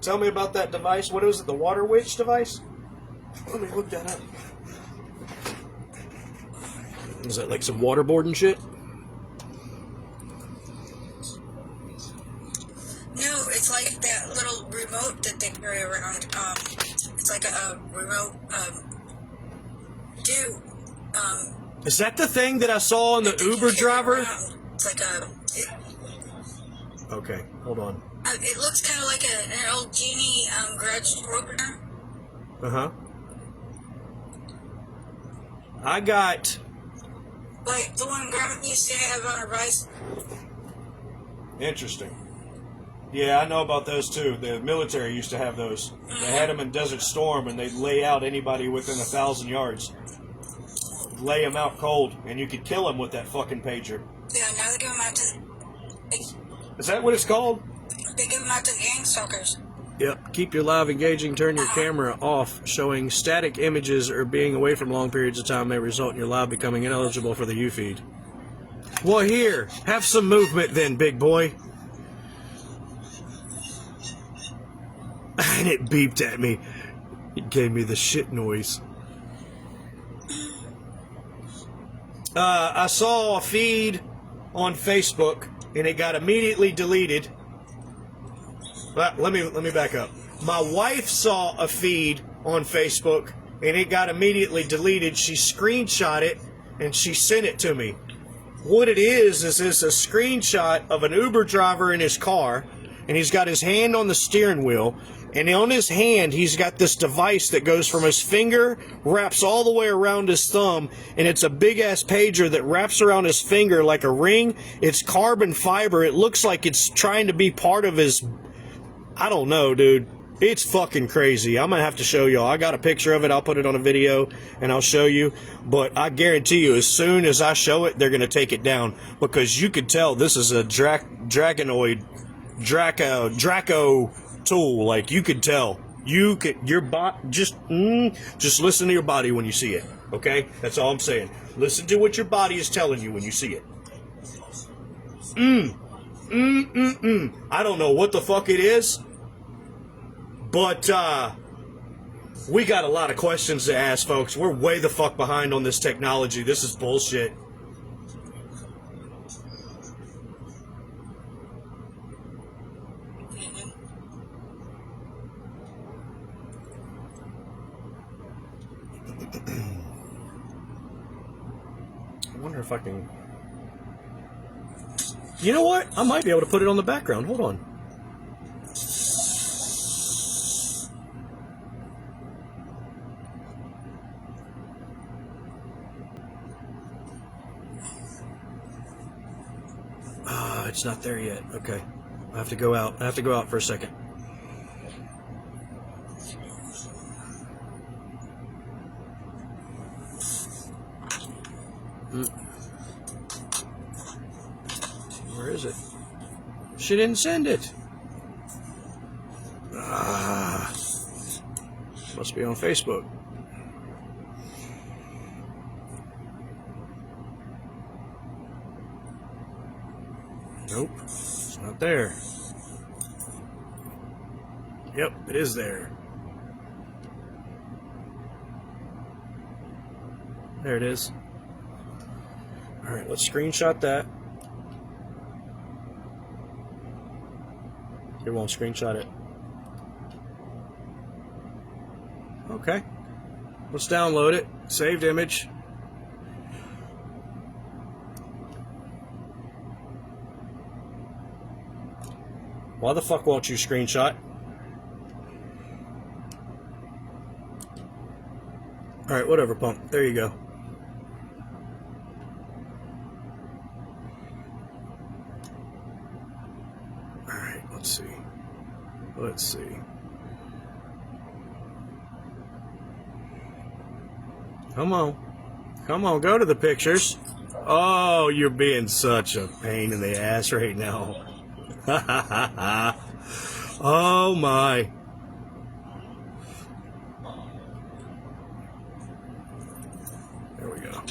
Tell me about that device. What is it? The water witch device? Let me look that up. Is that like some waterboarding shit? No, it's like that little remote that they carry around. It's like a remote Is that the thing that I saw on the Uber driver? It's like a... Okay, hold on. It looks kind of like an old genie garage door opener. Uh-huh. I got... Like the one Grandma used to have on her bicycle. Interesting. Yeah, I know about those too. The military used to have those. They had them in Desert Storm, and they'd lay out anybody within 1,000 yards. Lay them out cold, and you could kill them with that fucking pager. Yeah, now they give them out to... Is that what it's called? They give them out to gang stalkers. Yep. Keep your live engaging. Turn your camera off. Showing static images or being away from long periods of time may result in your live becoming ineligible for the U feed. Well, here. Have some movement then, big boy. And it beeped at me. It gave me the shit noise. I saw a feed on Facebook, and it got immediately deleted. Let me back up. My wife saw a feed on Facebook, and it got immediately deleted. She screenshot it, and she sent it to me. what it is it's a screenshot of an Uber driver in his car, and he's got his hand on the steering wheel, and on his hand he's got this device that goes from his finger, wraps all the way around his thumb, and it's a big-ass pager that wraps around his finger like a ring. It's carbon fiber. It looks like it's trying to be part of his... I don't know, dude. It's fucking crazy. I'm going to have to show y'all. I got a picture of it. I'll put it on a video, and I'll show you. But I guarantee you, as soon as I show it, they're going to take it down. Because you could tell this is a Draco tool. Like, you could tell. You could, your bot, just listen to your body when you see it. Okay? That's all I'm saying. Listen to what your body is telling you when you see it. I don't know what the fuck it is. But, we got a lot of questions to ask, folks. We're way the fuck behind on this technology. This is bullshit. I wonder if I can... You know what? I might be able to put it on the background. Hold on. It's not there yet. Okay. I have to go out. I have to go out for a second. Where is it? She didn't send it. Must be on Facebook. Nope, it's not there. Yep, it is there. There it is. Alright, let's screenshot that. It won't screenshot it. Okay. Let's download it. Saved image. Why the fuck won't you screenshot? Alright, whatever, pump. There you go. Alright, let's see. Let's see. Come on. Come on, go to the pictures. Oh, you're being such a pain in the ass right now. Oh my. There we go.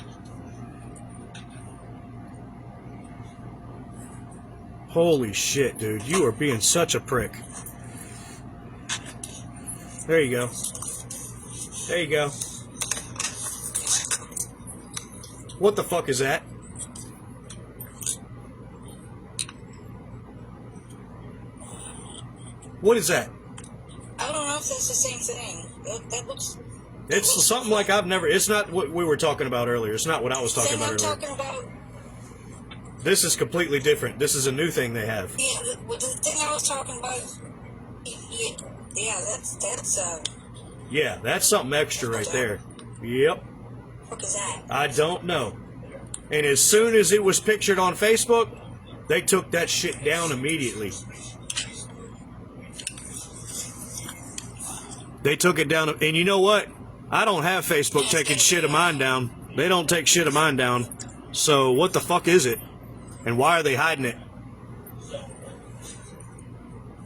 Holy shit, dude. You are being such a prick. There you go. There you go. What the fuck is that? What is that? I don't know if that's the same thing. That looks... It's something like I've never... It's not what we were talking about earlier. It's not what I was talking about earlier. Talking about... This is completely different. This is a new thing they have. Yeah, the thing I was talking about... Yeah, that's Yeah, that's something extra right there. Yep. What is that? I don't know. And as soon as it was pictured on Facebook, they took that shit down immediately. They took it down, and you know what? I don't have Facebook taking shit of mine down. They don't take shit of mine down. So what the fuck is it? And why are they hiding it?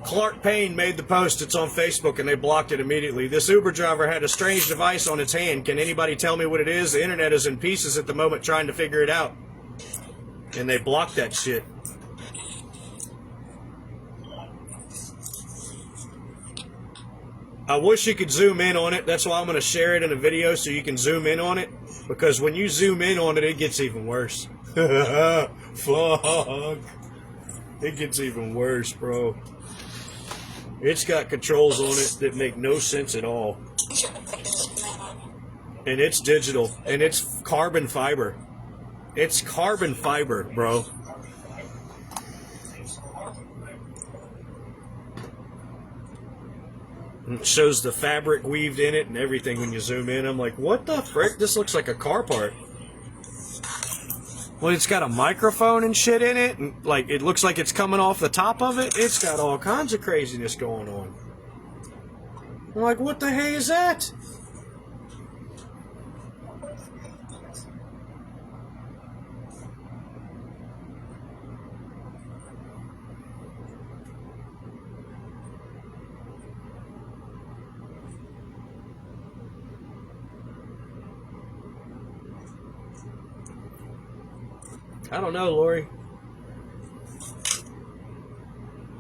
Clark Payne made the post. It's on Facebook, and they blocked it immediately. This Uber driver had a strange device on its hand. Can anybody tell me what it is? The internet is in pieces at the moment trying to figure it out. And they blocked that shit. I wish you could zoom in on it. That's why I'm going to share it in a video so you can zoom in on it. Because when you zoom in on it, it gets even worse. Fuck. It gets even worse, bro. It's got controls on it that make no sense at all. And it's digital. And it's carbon fiber. It's carbon fiber, bro. And it shows the fabric weaved in it and everything when you zoom in. I'm like, what the frick? This looks like a car part. Well, it's got a microphone and shit in it, and like it looks like it's coming off the top of it. It's got all kinds of craziness going on. I'm like, what the hey is that? I don't know, Lori.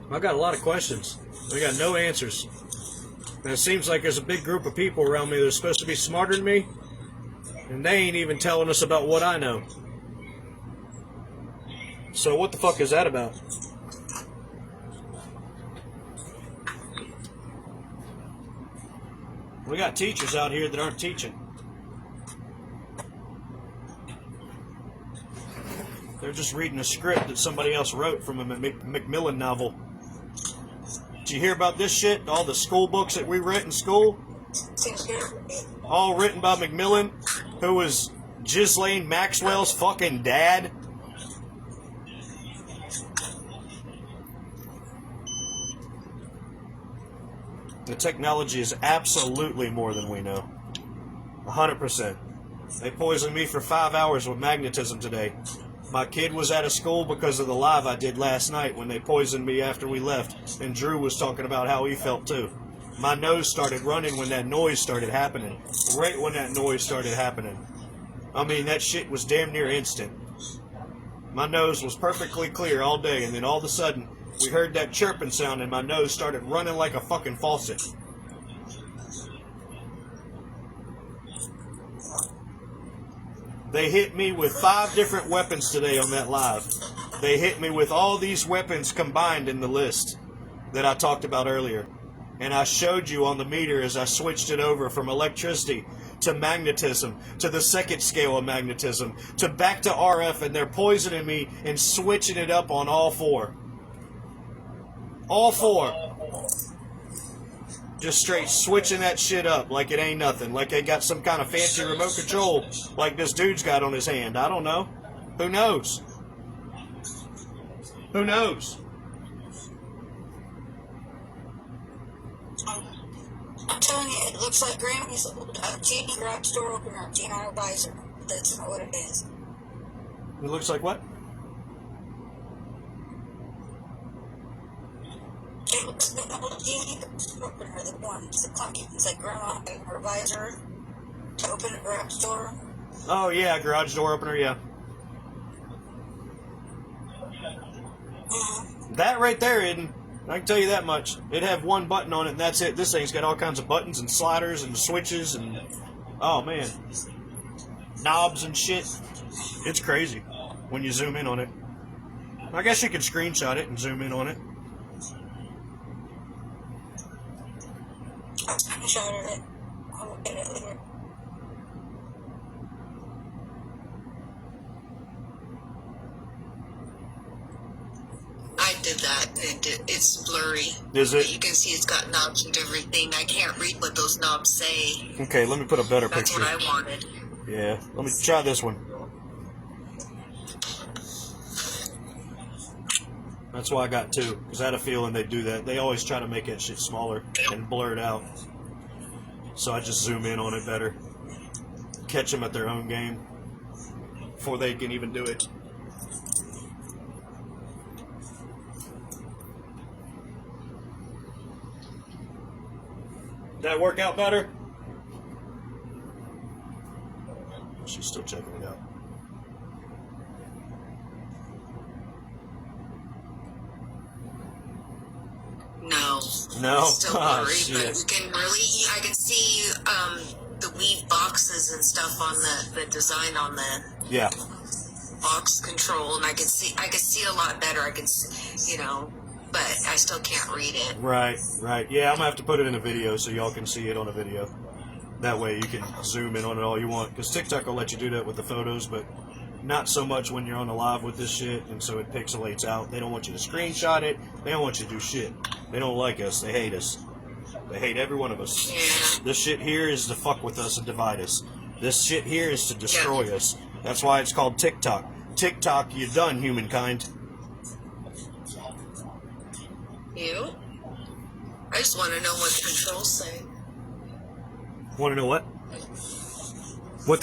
I got a lot of questions. I got no answers. And it seems like there's a big group of people around me that are supposed to be smarter than me, and they ain't even telling us about what I know. So what the fuck is that about? We got teachers out here that aren't teaching. They're just reading a script that somebody else wrote from a Macmillan novel. Did you hear about this shit? All the school books that we read in school? All written by Macmillan, who was Ghislaine Maxwell's fucking dad. The technology is absolutely more than we know. 100%. They poisoned me for 5 hours with magnetism today. My kid was out of school because of the live I did last night when they poisoned me after we left, and Drew was talking about how he felt too. My nose started running when that noise started happening. Right when that noise started happening. I mean, that shit was damn near instant. My nose was perfectly clear all day, and then all of a sudden, we heard that chirping sound and my nose started running like a fucking faucet. They hit me with 5 different weapons today on that live. They hit me with all these weapons combined in the list that I talked about earlier. And I showed you on the meter as I switched it over from electricity to magnetism, to the second scale of magnetism, to back to RF, and they're poisoning me and switching it up on all 4. All 4. Just straight switching that shit up like it ain't nothing. Like they got some kind of fancy remote control like this dude's got on his hand. I don't know. Who knows? Who knows? I'm telling you, it looks like Grammy's old TV garage door opener, Gino Visor. That's not what it is. It looks like what? It looks like an old TV garage door opener, the one. It's like Grandma had her visor to open a garage door. Oh, yeah, garage door opener, yeah. That right there, Eden, I can tell you that much. It had one button on it, and that's it. This thing's got all kinds of buttons and sliders and switches and, oh, man, knobs and shit. It's crazy when you zoom in on it. I guess you could screenshot it and zoom in on it. I screenshotted it. I'll look at it later. I did that, and it's blurry. Is it? But you can see it's got knobs and everything. I can't read what those knobs say. Okay, let me put a better That's picture. what I wanted. Yeah, let me try this one. That's why I got 2, because I had a feeling they'd do that. They always try to make that shit smaller and blur it out. So I just zoom in on it better. Catch them at their own game before they can even do it. Did that work out better? She's still checking it out. No. No? It's still blurry, Oh, but shit. you can really, I can see the weave boxes and stuff on the design on the Yeah. box control, and I can see a lot better. I can see, you know, but I still can't read it. Right, right. Yeah, I'm going to have to put it in a video so y'all can see it on a video. That way you can zoom in on it all you want. Because TikTok will let you do that with the photos, but not so much when you're on the live with this shit, and so it pixelates out. They don't want you to screenshot it. They don't want you to do shit. They don't like us. They hate us. They hate every one of us. Yeah. This shit here is to fuck with us and divide us. This shit here is to destroy us. That's why it's called TikTok. TikTok, you're done, humankind. You? I just want to know what the controls say. Want to know what? What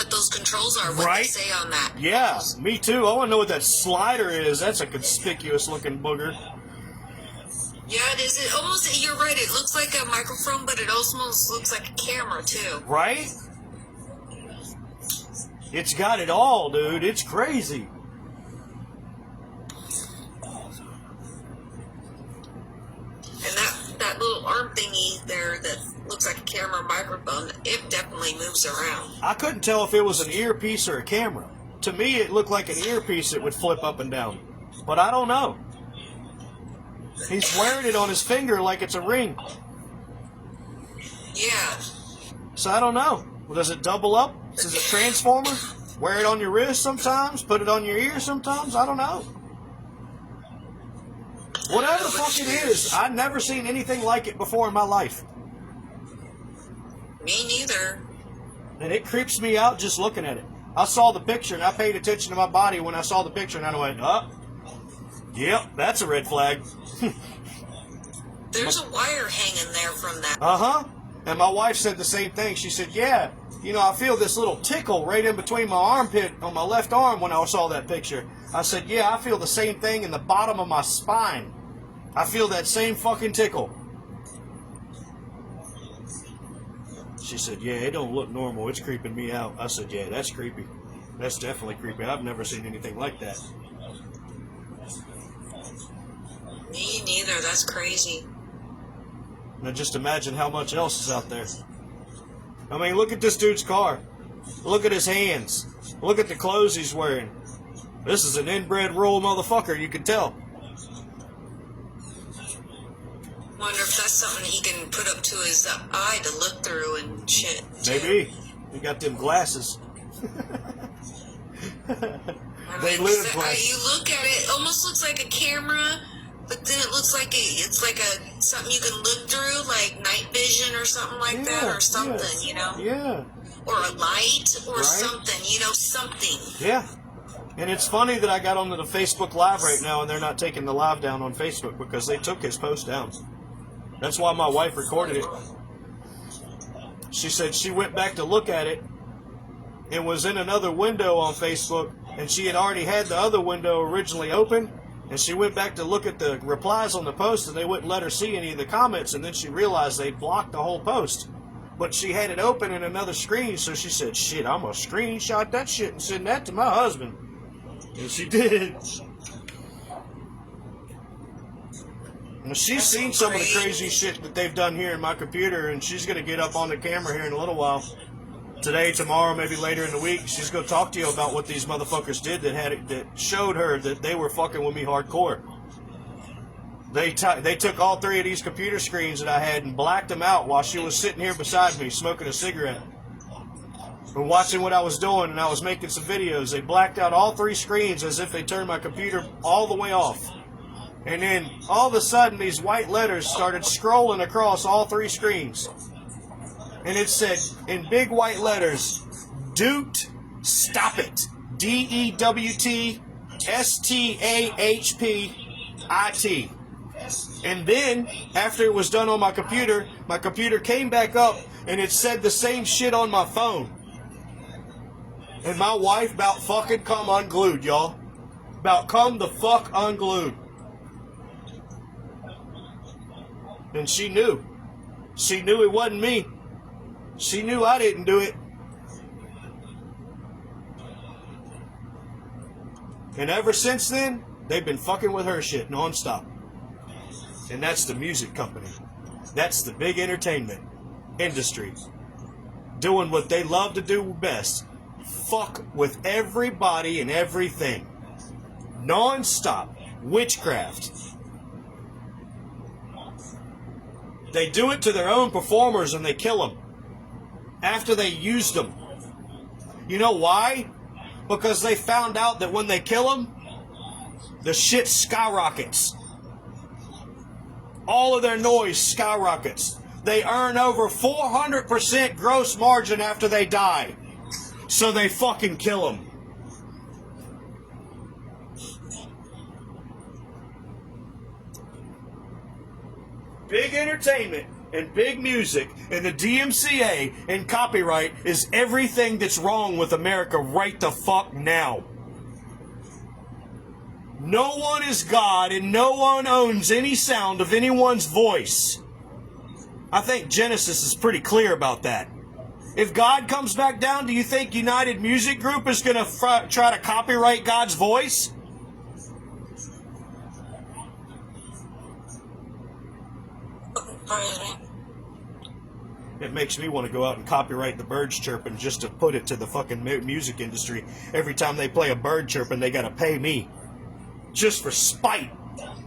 those controls are, what Right? they say on that. Yeah, me too. I want to know what that slider is. That's a conspicuous looking booger. Yeah, it is. It almost, you're right, it looks like a microphone, but it almost looks like a camera, too. Right? It's got it all, dude. It's crazy. And that little arm thingy there that looks like a camera microphone, it definitely moves around. I couldn't tell if it was an earpiece or a camera. To me, it looked like an earpiece that would flip up and down. But I don't know. He's wearing it on his finger like it's a ring. Yeah. So I don't know. Well, does it double up? Is it a transformer? Wear it on your wrist sometimes? Put it on your ear sometimes? I don't know. Whatever the fuck it is, I've never seen anything like it before in my life. Me neither. And it creeps me out just looking at it. I saw the picture and I paid attention to my body when I saw the picture and I went, oh, yep, that's a red flag. There's a wire hanging there from that. Uh-huh. And my wife said the same thing. She said, yeah, you know, I feel this little tickle right in between my armpit on my left arm when I saw that picture. I said, yeah, I feel the same thing in the bottom of my spine. I feel that same fucking tickle. She said, yeah, it don't look normal. It's creeping me out. I said, yeah, that's creepy. That's definitely creepy. I've never seen anything like that. Me neither. That's crazy. Now just imagine how much else is out there. I mean, look at this dude's car. Look at his hands. Look at the clothes he's wearing. This is an inbred rural motherfucker, you can tell. Wonder if that's something he can put up to his eye to look through and shit. Maybe. He got them glasses. They live glasses. You look at it, almost looks like a camera, but then it looks like it's like something you can look through, like night vision or something like that, or something, you know? Yeah. Or a light, or Right? something, you know, something. Yeah. And it's funny that I got onto the Facebook Live right now and they're not taking the live down on Facebook because they took his post down. That's why my wife recorded it. She said she went back to look at it and was in another window on Facebook, and she had already had the other window originally open, and she went back to look at the replies on the post, and they wouldn't let her see any of the comments, and then she realized they blocked the whole post. But she had it open in another screen, so she said, shit, I'm going to screenshot that shit and send that to my husband. And she did. Well, she's seen some of the crazy shit that they've done here in my computer, and she's going to get up on the camera here in a little while. Today, tomorrow, maybe later in the week, she's going to talk to you about what these motherfuckers did that showed her that they were fucking with me hardcore. They took all three of these computer screens that I had and blacked them out while she was sitting here beside me smoking a cigarette. And watching what I was doing, and I was making some videos. They blacked out all three screens as if they turned my computer all the way off. And then, all of a sudden, these white letters started scrolling across all three screens. And it said, in big white letters, dewt, stop it. DEWT, And then, after it was done on my computer came back up, and it said the same shit on my phone. And my wife about fucking come unglued, y'all. About come the fuck unglued. And she knew. She knew it wasn't me. She knew I didn't do it. And ever since then, they've been fucking with her shit nonstop. And that's the music company. That's the big entertainment industry. Doing what they love to do best. Fuck with everybody and everything. Non-stop witchcraft. They do it to their own performers and they kill them after they used them. You know why? because they found out that when they kill them, the shit skyrockets. All of their noise skyrockets. They earn over 400% gross margin after they die. So they fucking kill them. Big entertainment and big music and the DMCA and copyright is everything that's wrong with America right the fuck now. No one is God and no one owns any sound of anyone's voice. I think Genesis is pretty clear about that. If God comes back down, do you think United Music Group is going to try to copyright God's voice? It makes me want to go out and copyright the birds chirping just to put it to the fucking music industry. Every time they play a bird chirping, they got to pay me. Just for spite.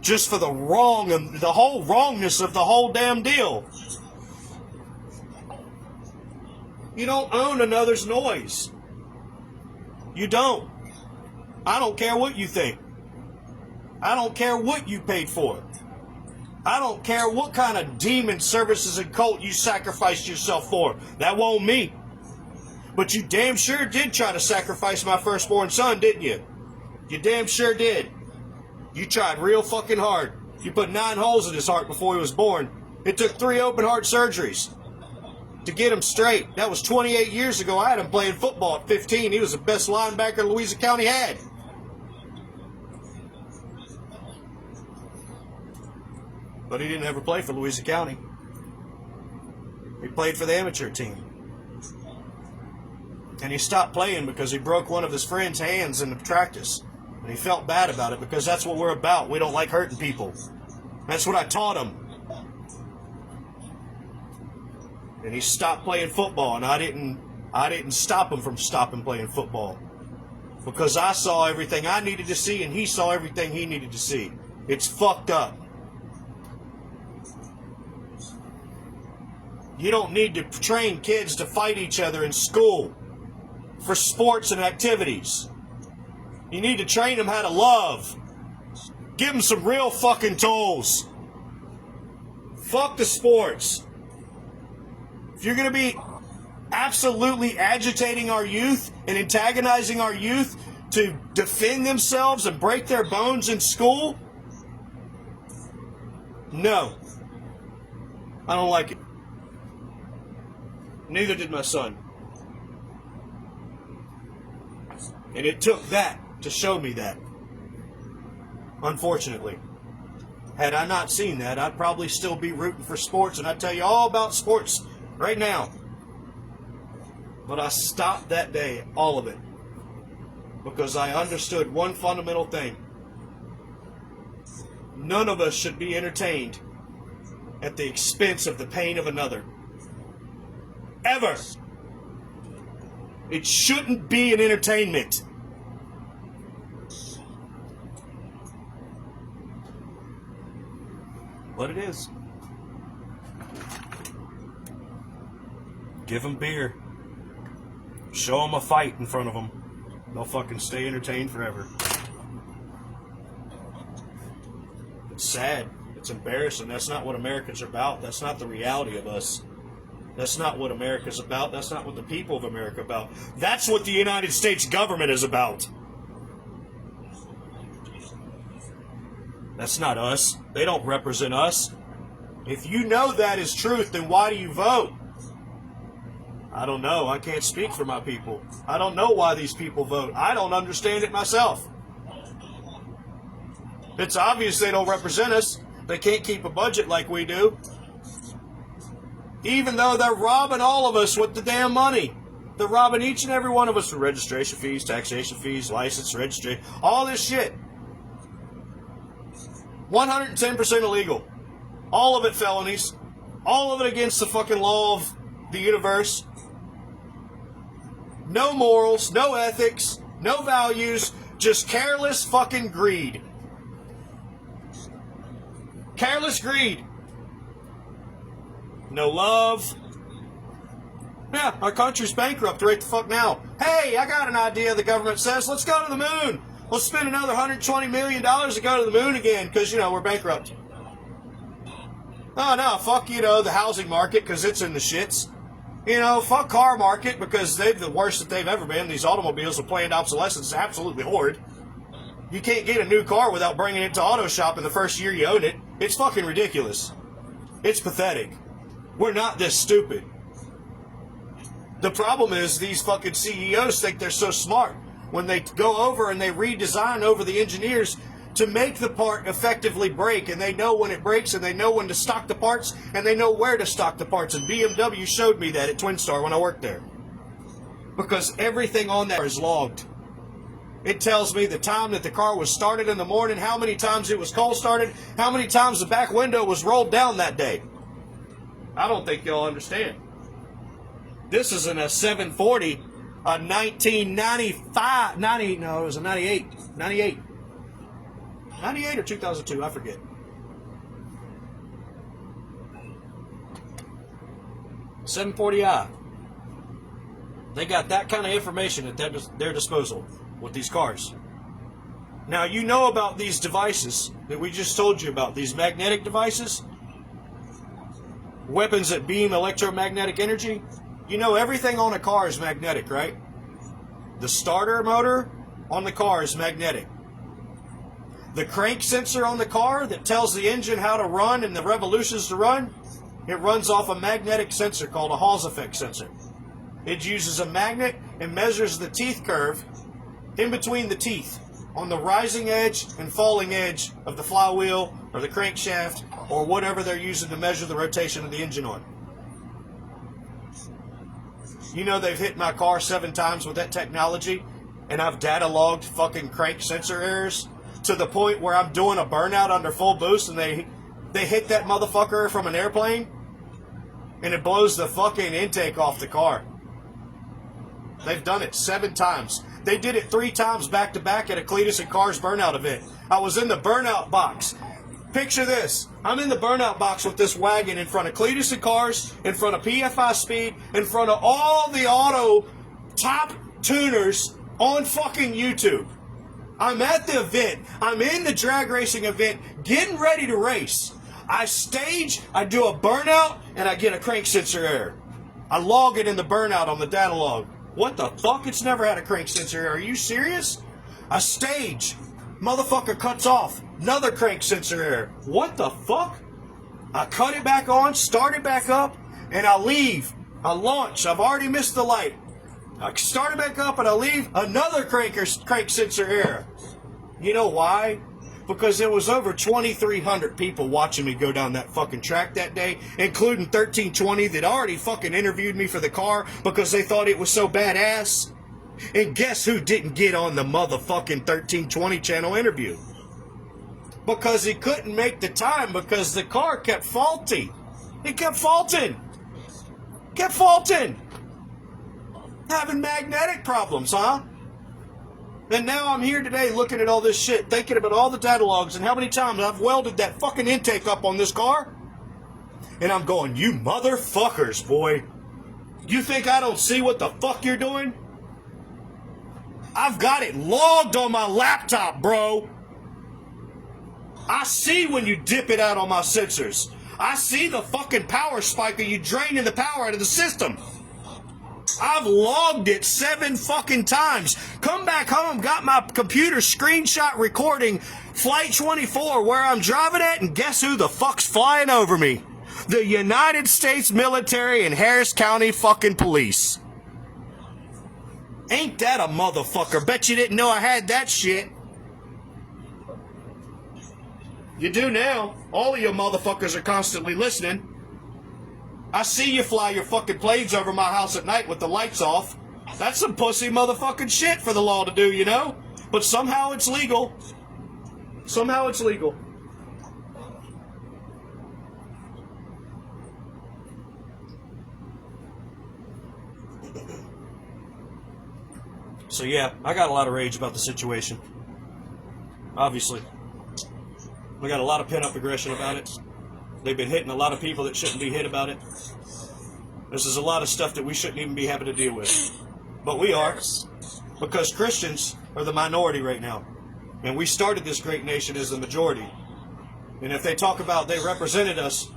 Just for the wrong and the whole wrongness of the whole damn deal. You don't own another's noise. You don't. I don't care what you think. I don't care what you paid for. I don't care what kind of demon services and cult you sacrificed yourself for. That won't me. But you damn sure did try to sacrifice my firstborn son, didn't you? You damn sure did. You tried real fucking hard. You put 9 holes in his heart before he was born. It took 3 open heart surgeries to get him straight. That was 28 years ago. I had him playing football at 15. He was the best linebacker Louisiana County had. But he didn't ever play for Louisiana County. He played for the amateur team. And he stopped playing because he broke one of his friend's hands in the practice. And he felt bad about it because that's what we're about. We don't like hurting people. That's what I taught him. And he stopped playing football, and I didn't stop him from stopping playing football. Because I saw everything I needed to see, and he saw everything he needed to see. It's fucked up. You don't need to train kids to fight each other in school for sports and activities. You need to train them how to love. Give them some real fucking tools. Fuck the sports. If you're going to be absolutely agitating our youth and antagonizing our youth to defend themselves and break their bones in school, no. I don't like it. Neither did my son. And it took that to show me that. Unfortunately. Had I not seen that, I'd probably still be rooting for sports, and I'd tell you all about sports right now. But I stopped that day, all of it, because I understood one fundamental thing. None of us should be entertained at the expense of the pain of another. Ever. It shouldn't be an entertainment. But it is. Give them beer. Show them a fight in front of them. They'll fucking stay entertained forever. It's sad. It's embarrassing. That's not what Americans are about. That's not the reality of us. That's not what America's about. That's not what the people of America are about. That's what the United States government is about. That's not us. They don't represent us. If you know that is truth, then why do you vote? I don't know. I can't speak for my people. I don't know why these people vote. I don't understand it myself. It's obvious they don't represent us. They can't keep a budget like we do. Even though they're robbing all of us with the damn money. They're robbing each and every one of us for registration fees, taxation fees, license, registry, all this shit. 110% illegal. All of it felonies. All of it against the fucking law of the universe. No morals, no ethics, no values, just careless fucking greed. Careless greed. No love. Yeah, our country's bankrupt right the fuck now. Hey, I got an idea, the government says. Let's go to the moon. Let's spend another $120 million to go to the moon again because, we're bankrupt. Oh, no, fuck, the housing market because it's in the shits. Fuck car market because they're the worst that they've ever been. These automobiles with planned obsolescence is absolutely horrid. You can't get a new car without bringing it to auto shop in the first year you own it. It's fucking ridiculous. It's pathetic. We're not this stupid. The problem is these fucking CEOs think they're so smart when they go over and they redesign over the engineers to make the part effectively break, and they know when it breaks, and they know when to stock the parts, and they know where to stock the parts. And BMW showed me that at Twin Star when I worked there. Because everything on there is logged. It tells me the time that the car was started in the morning, how many times it was cold started, how many times the back window was rolled down that day. I don't think y'all understand. This isn't a 740, a 1995, 90, no, it was a 98 or 2002, I forget. $740i. They got that kind of information at their disposal with these cars. Now, you know about these devices that we just told you about, these magnetic devices, weapons that beam electromagnetic energy. You know everything on a car is magnetic, right? The starter motor on the car is magnetic. The crank sensor on the car that tells the engine how to run and the revolutions to run, it runs off a magnetic sensor called a Hall effect sensor. It uses a magnet and measures the teeth curve in between the teeth on the rising edge and falling edge of the flywheel or the crankshaft or whatever they're using to measure the rotation of the engine on. They've hit my car 7 times with that technology, and I've data logged fucking crank sensor errors to the point where I'm doing a burnout under full boost and they hit that motherfucker from an airplane and it blows the fucking intake off the car. They've done it 7 times. They did it 3 times back to back at a Cletus and Cars burnout event. I was in the burnout box. Picture this. I'm in the burnout box with this wagon in front of Cletus and Cars, in front of PFI Speed, in front of all the auto top tuners on fucking YouTube. I'm at the event. I'm in the drag racing event, getting ready to race. I stage, I do a burnout, and I get a crank sensor error. I log it in the burnout on the data log. What the fuck? It's never had a crank sensor error. Are you serious? I stage. Motherfucker cuts off. Another crank sensor error. What the fuck? I cut it back on, start it back up, and I leave. I launch. I've already missed the light. I start it back up and I leave. Another crank sensor error. You know why? Because there was over 2,300 people watching me go down that fucking track that day, including 1320 that already fucking interviewed me for the car because they thought it was so badass. And guess who didn't get on the motherfucking 1320 channel interview? Because he couldn't make the time because the car kept faulty. It kept faulting. Kept faulting. Having magnetic problems, huh? And now I'm here today looking at all this shit, thinking about all the data logs and how many times I've welded that fucking intake up on this car. And I'm going, you motherfuckers, boy. You think I don't see what the fuck you're doing? I've got it logged on my laptop, bro. I see when you dip it out on my sensors. I see the fucking power spike of you draining the power out of the system. I've logged it 7 fucking times. Come back home, got my computer screenshot recording Flight 24 where I'm driving at, and guess who the fuck's flying over me? The United States military and Harris County fucking police. Ain't that a motherfucker? Bet you didn't know I had that shit. You do now. All of you motherfuckers are constantly listening. I see you fly your fucking planes over my house at night with the lights off. That's some pussy motherfucking shit for the law to do, you know? But somehow it's legal. Somehow it's legal. So yeah, I got a lot of rage about the situation. Obviously. We got a lot of pent-up aggression about it. They've been hitting a lot of people that shouldn't be hit about it. This is a lot of stuff that we shouldn't even be having to deal with. But we are. Because Christians are the minority right now. And we started this great nation as the majority. And if they talk about they represented us,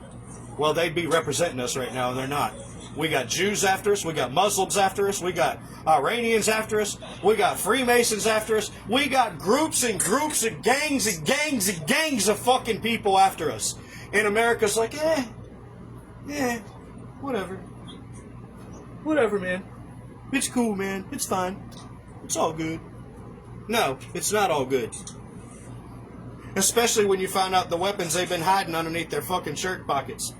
well, they'd be representing us right now, and they're not. We got Jews after us. We got Muslims after us. We got Iranians after us. We got Freemasons after us. We got groups and groups and gangs and gangs and gangs of fucking people after us. And America's like, whatever. Whatever, man. It's cool, man. It's fine. It's all good. No, it's not all good. Especially when you find out the weapons they've been hiding underneath their fucking shirt pockets.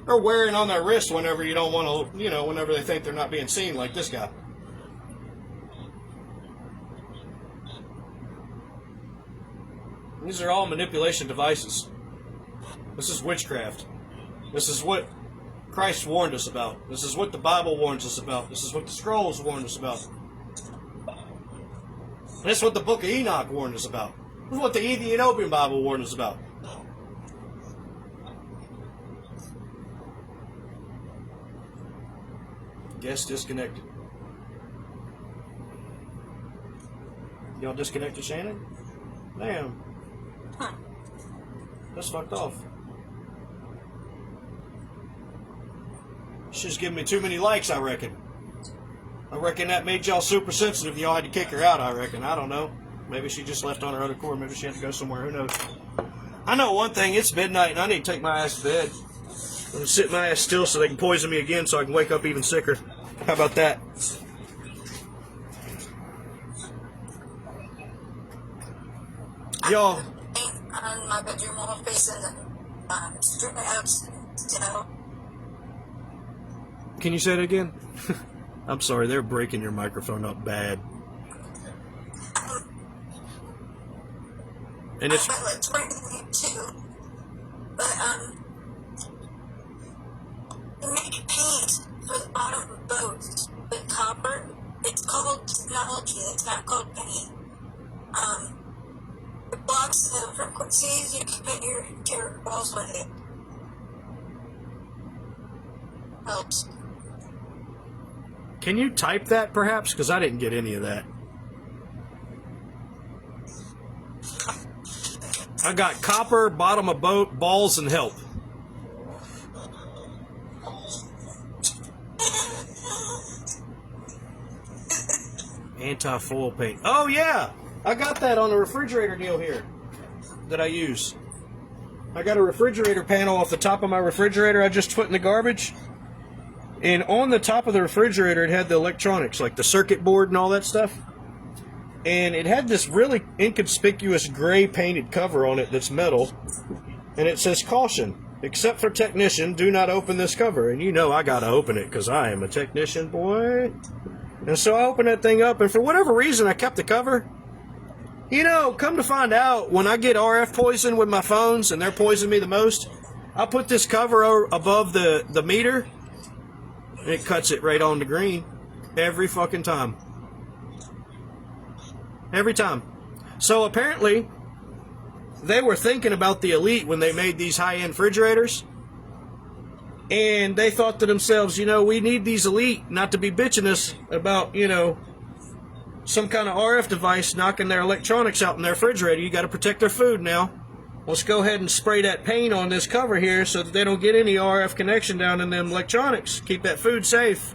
Or wearing on their wrist whenever you don't want to, you know, whenever they think they're not being seen, like this guy. These are all manipulation devices. This is witchcraft. This is what Christ warned us about. This is what the Bible warns us about. This is what the scrolls warned us about. This is what the book of Enoch warned us about. This is what the Ethiopian Bible warned us about. Guest disconnected. Y'all disconnected Shannon? Damn. That's fucked off. She's giving me too many likes, I reckon. I reckon that made y'all super sensitive. Y'all had to kick her out, I reckon. I don't know. Maybe she just left on her own accord. Maybe she had to go somewhere. Who knows? I know one thing. It's midnight and I need to take my ass to bed. I'm going to sit my ass still so they can poison me again so I can wake up even sicker. How about that? Y'all. On my bedroom wall facing the strip house, so. Can you say it again? I'm sorry, they're breaking your microphone up bad. And it's I like 22, but they make paint for the bottom of boats with copper. It's called technology. It's not called paint. It blocks the frequencies. You can paint your walls with it. Helps. Can you type that perhaps? Because I didn't get any of that. I got copper, bottom of boat, balls, and help. Anti-foil paint. Oh yeah! I got that on the refrigerator deal here that I use. I got a refrigerator panel off the top of my refrigerator I just put in the garbage. And on the top of the refrigerator, it had the electronics, like the circuit board and all that stuff. And it had this really inconspicuous gray painted cover on it that's metal. And it says, "Caution, except for technician, do not open this cover." And you know I gotta open it because I am a technician, boy. And so I opened that thing up, and for whatever reason, I kept the cover. You know, come to find out, when I get RF poison with my phones, and they're poisoning me the most, I put this cover above the meter, and it cuts it right on to green. Every fucking time. Every time. So apparently, they were thinking about the elite when they made these high-end refrigerators. And they thought to themselves, you know, we need these elite not to be bitching us about, you know, some kind of RF device knocking their electronics out in their refrigerator. You got to protect their food now. Let's go ahead and spray that paint on this cover here so that they don't get any RF connection down in them electronics. Keep that food safe.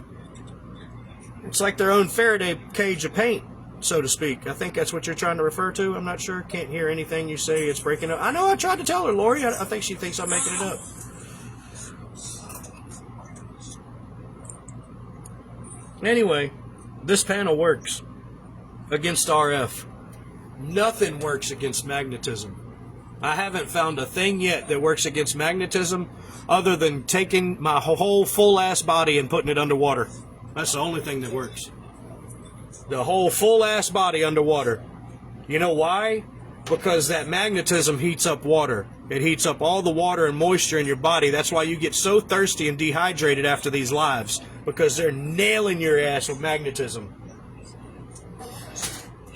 It's like their own Faraday cage of paint, so to speak. I think that's what you're trying to refer to. I'm not sure. Can't hear anything you say. It's breaking up. I know I tried to tell her, Lori. I think she thinks I'm making it up. Anyway, this panel works against RF. Nothing works against magnetism. I haven't found a thing yet that works against magnetism other than taking my whole full-ass body and putting it underwater. That's the only thing that works. The whole full-ass body underwater. You know why? Because that magnetism heats up water. It heats up all the water and moisture in your body. That's why you get so thirsty and dehydrated after these lives. Because they're nailing your ass with magnetism.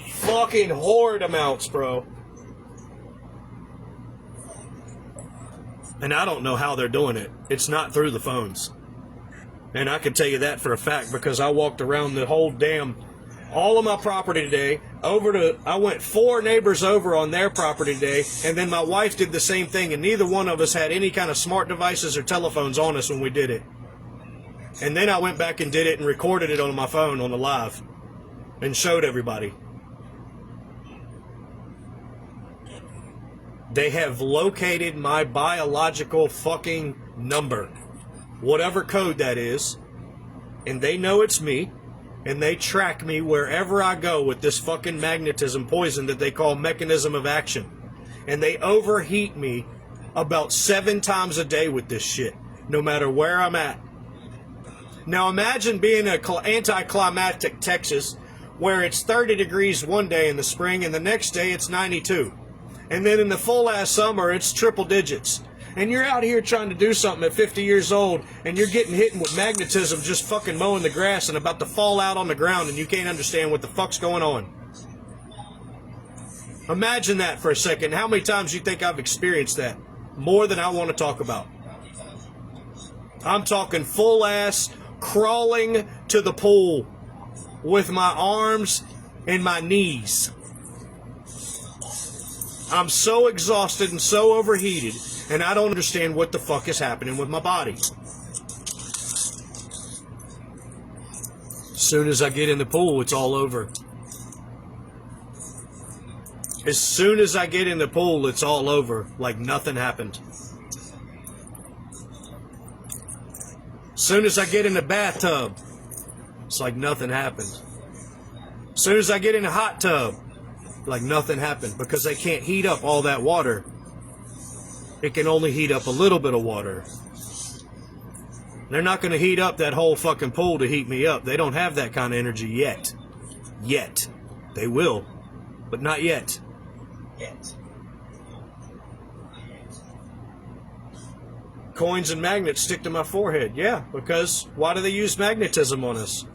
Fucking horde amounts, bro. And I don't know how they're doing it. It's not through the phones. And I can tell you that for a fact because I walked around the whole damn, all of my property today, I went 4 neighbors over on their property today, and then my wife did the same thing, and neither one of us had any kind of smart devices or telephones on us when we did it. And then I went back and did it and recorded it on my phone on the live and showed everybody. They have located my biological fucking number, whatever code that is, and they know it's me, and they track me wherever I go with this fucking magnetism poison that they call mechanism of action. And they overheat me about 7 times a day with this shit, no matter where I'm at. Now imagine being in an anticlimactic Texas where it's 30 degrees one day in the spring and the next day it's 92. And then in the full ass summer it's triple digits. And you're out here trying to do something at 50 years old and you're getting hit with magnetism just fucking mowing the grass and about to fall out on the ground and you can't understand what the fuck's going on. Imagine that for a second. How many times do you think I've experienced that? More than I want to talk about. I'm talking full ass crawling to the pool with my arms and my knees. I'm so exhausted and so overheated, and I don't understand what the fuck is happening with my body. As soon as I get in the pool, it's all over. As soon as I get in the pool, it's all over, like nothing happened. As soon as I get in the bathtub, it's like nothing happened. As soon as I get in the hot tub, like nothing happened, because they can't heat up all that water. It can only heat up a little bit of water. They're not going to heat up that whole fucking pool to heat me up. They don't have that kind of energy yet. Yet. They will, but not yet. Coins and magnets stick to my forehead. Yeah, because why do they use magnetism on us?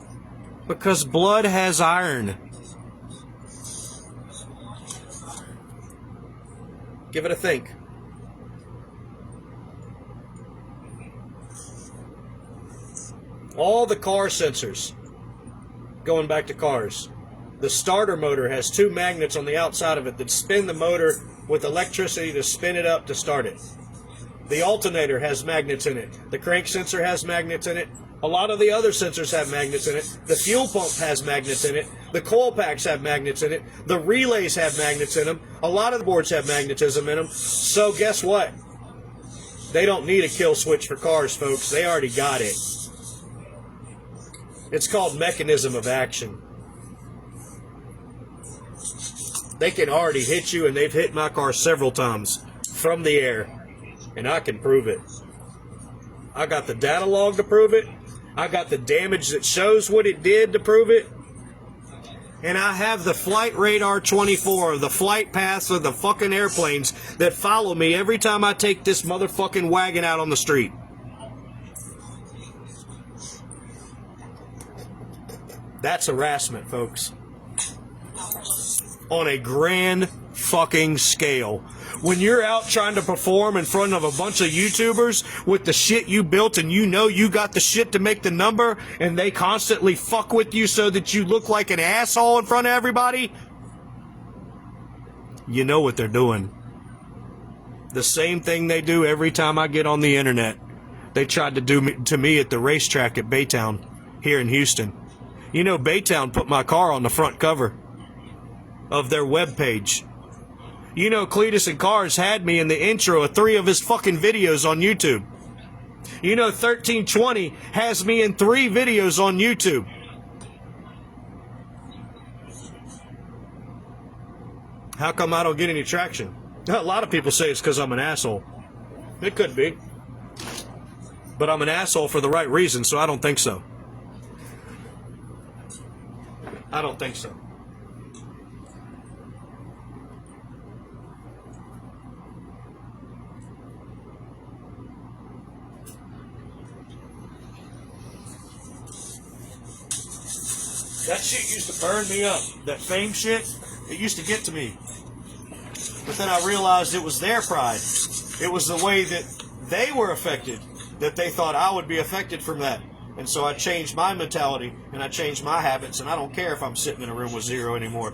Because blood has iron. Give it a think. All the car sensors, going back to cars, the starter motor has 2 magnets on the outside of it that spin the motor with electricity to spin it up to start it. The alternator has magnets in it. The crank sensor has magnets in it. A lot of the other sensors have magnets in it. The fuel pump has magnets in it. The coil packs have magnets in it. The relays have magnets in them. A lot of the boards have magnetism in them. So guess what? They don't need a kill switch for cars, folks. They already got it. It's called mechanism of action. They can already hit you, and they've hit my car several times from the air. And I can prove it. I got the data log to prove it. I got the damage that shows what it did to prove it. And I have the flight radar 24, the flight paths of the fucking airplanes that follow me every time I take this motherfucking wagon out on the street. That's harassment, folks. On a grand fucking scale. When you're out trying to perform in front of a bunch of YouTubers with the shit you built and you know you got the shit to make the number and they constantly fuck with you so that you look like an asshole in front of everybody, you know what they're doing. The same thing they do every time I get on the internet. They tried to do to me at the racetrack at Baytown here in Houston. You know, Baytown put my car on the front cover of their webpage. You know, Cletus and Cars had me in the intro of 3 of his fucking videos on YouTube. You know, 1320 has me in 3 videos on YouTube. How come I don't get any traction? A lot of people say it's because I'm an asshole. It could be. But I'm an asshole for the right reason, so I don't think so. I don't think so. That shit used to burn me up. That fame shit, it used to get to me. But then I realized it was their pride. It was the way that they were affected, that they thought I would be affected from that. And so I changed my mentality and I changed my habits, and I don't care if I'm sitting in a room with zero anymore.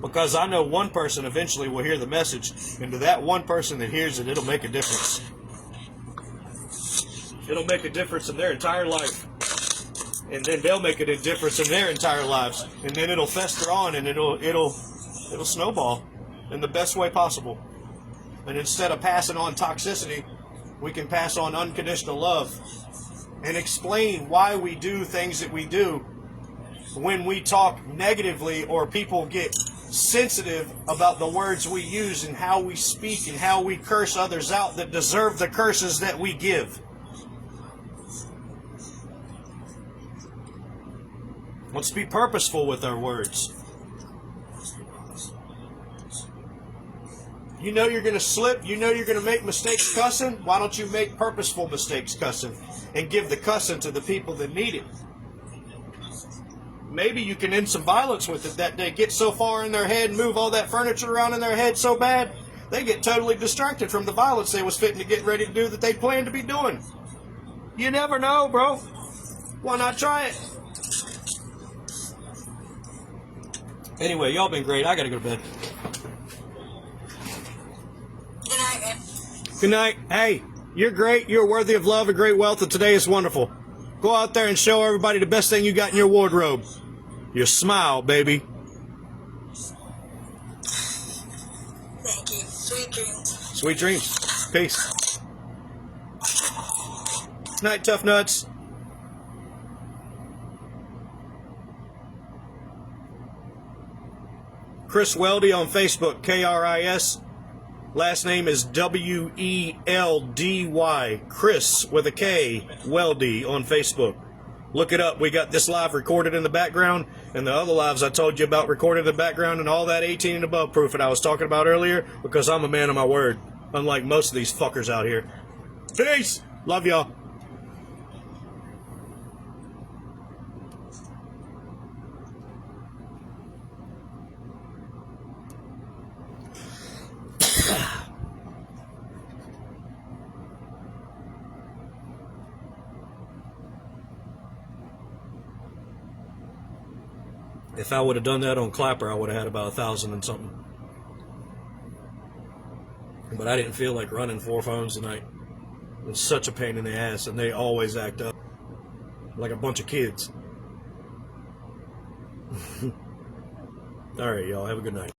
Because I know one person eventually will hear the message, and to that one person that hears it, it'll make a difference. It'll make a difference in their entire life. And then they'll make a difference in their entire lives. And then it'll fester on, and it'll snowball in the best way possible. And instead of passing on toxicity, we can pass on unconditional love and explain why we do things that we do when we talk negatively, or people get sensitive about the words we use and how we speak and how we curse others out that deserve the curses that we give. Let's be purposeful with our words. You know you're going to slip. You know you're going to make mistakes cussing. Why don't you make purposeful mistakes cussing and give the cussing to the people that need it? Maybe you can end some violence with it that day. Get so far in their head and move all that furniture around in their head so bad, they get totally distracted from the violence they was fitting to get ready to do that they planned to be doing. You never know, bro. Why not try it? Anyway, y'all been great. I got to go to bed. Good night, man. Good night. Hey, you're great. You're worthy of love and great wealth, and today is wonderful. Go out there and show everybody the best thing you got in your wardrobe. Your smile, baby. Thank you. Sweet dreams. Sweet dreams. Peace. Night, tough nuts. Chris Weldy on Facebook, K-R-I-S. Last name is W-E-L-D-Y. Chris with a K, Weldy on Facebook. Look it up. We got this live recorded in the background, and the other lives I told you about recorded in the background, and all that 18 and above proof that I was talking about earlier, because I'm a man of my word, unlike most of these fuckers out here. Peace. Love y'all. If I would have done that on Clapper, I would have had about 1,000 and something. But I didn't feel like running 4 phones tonight. It's such a pain in the ass, and they always act up like a bunch of kids. All right, y'all. Have a good night.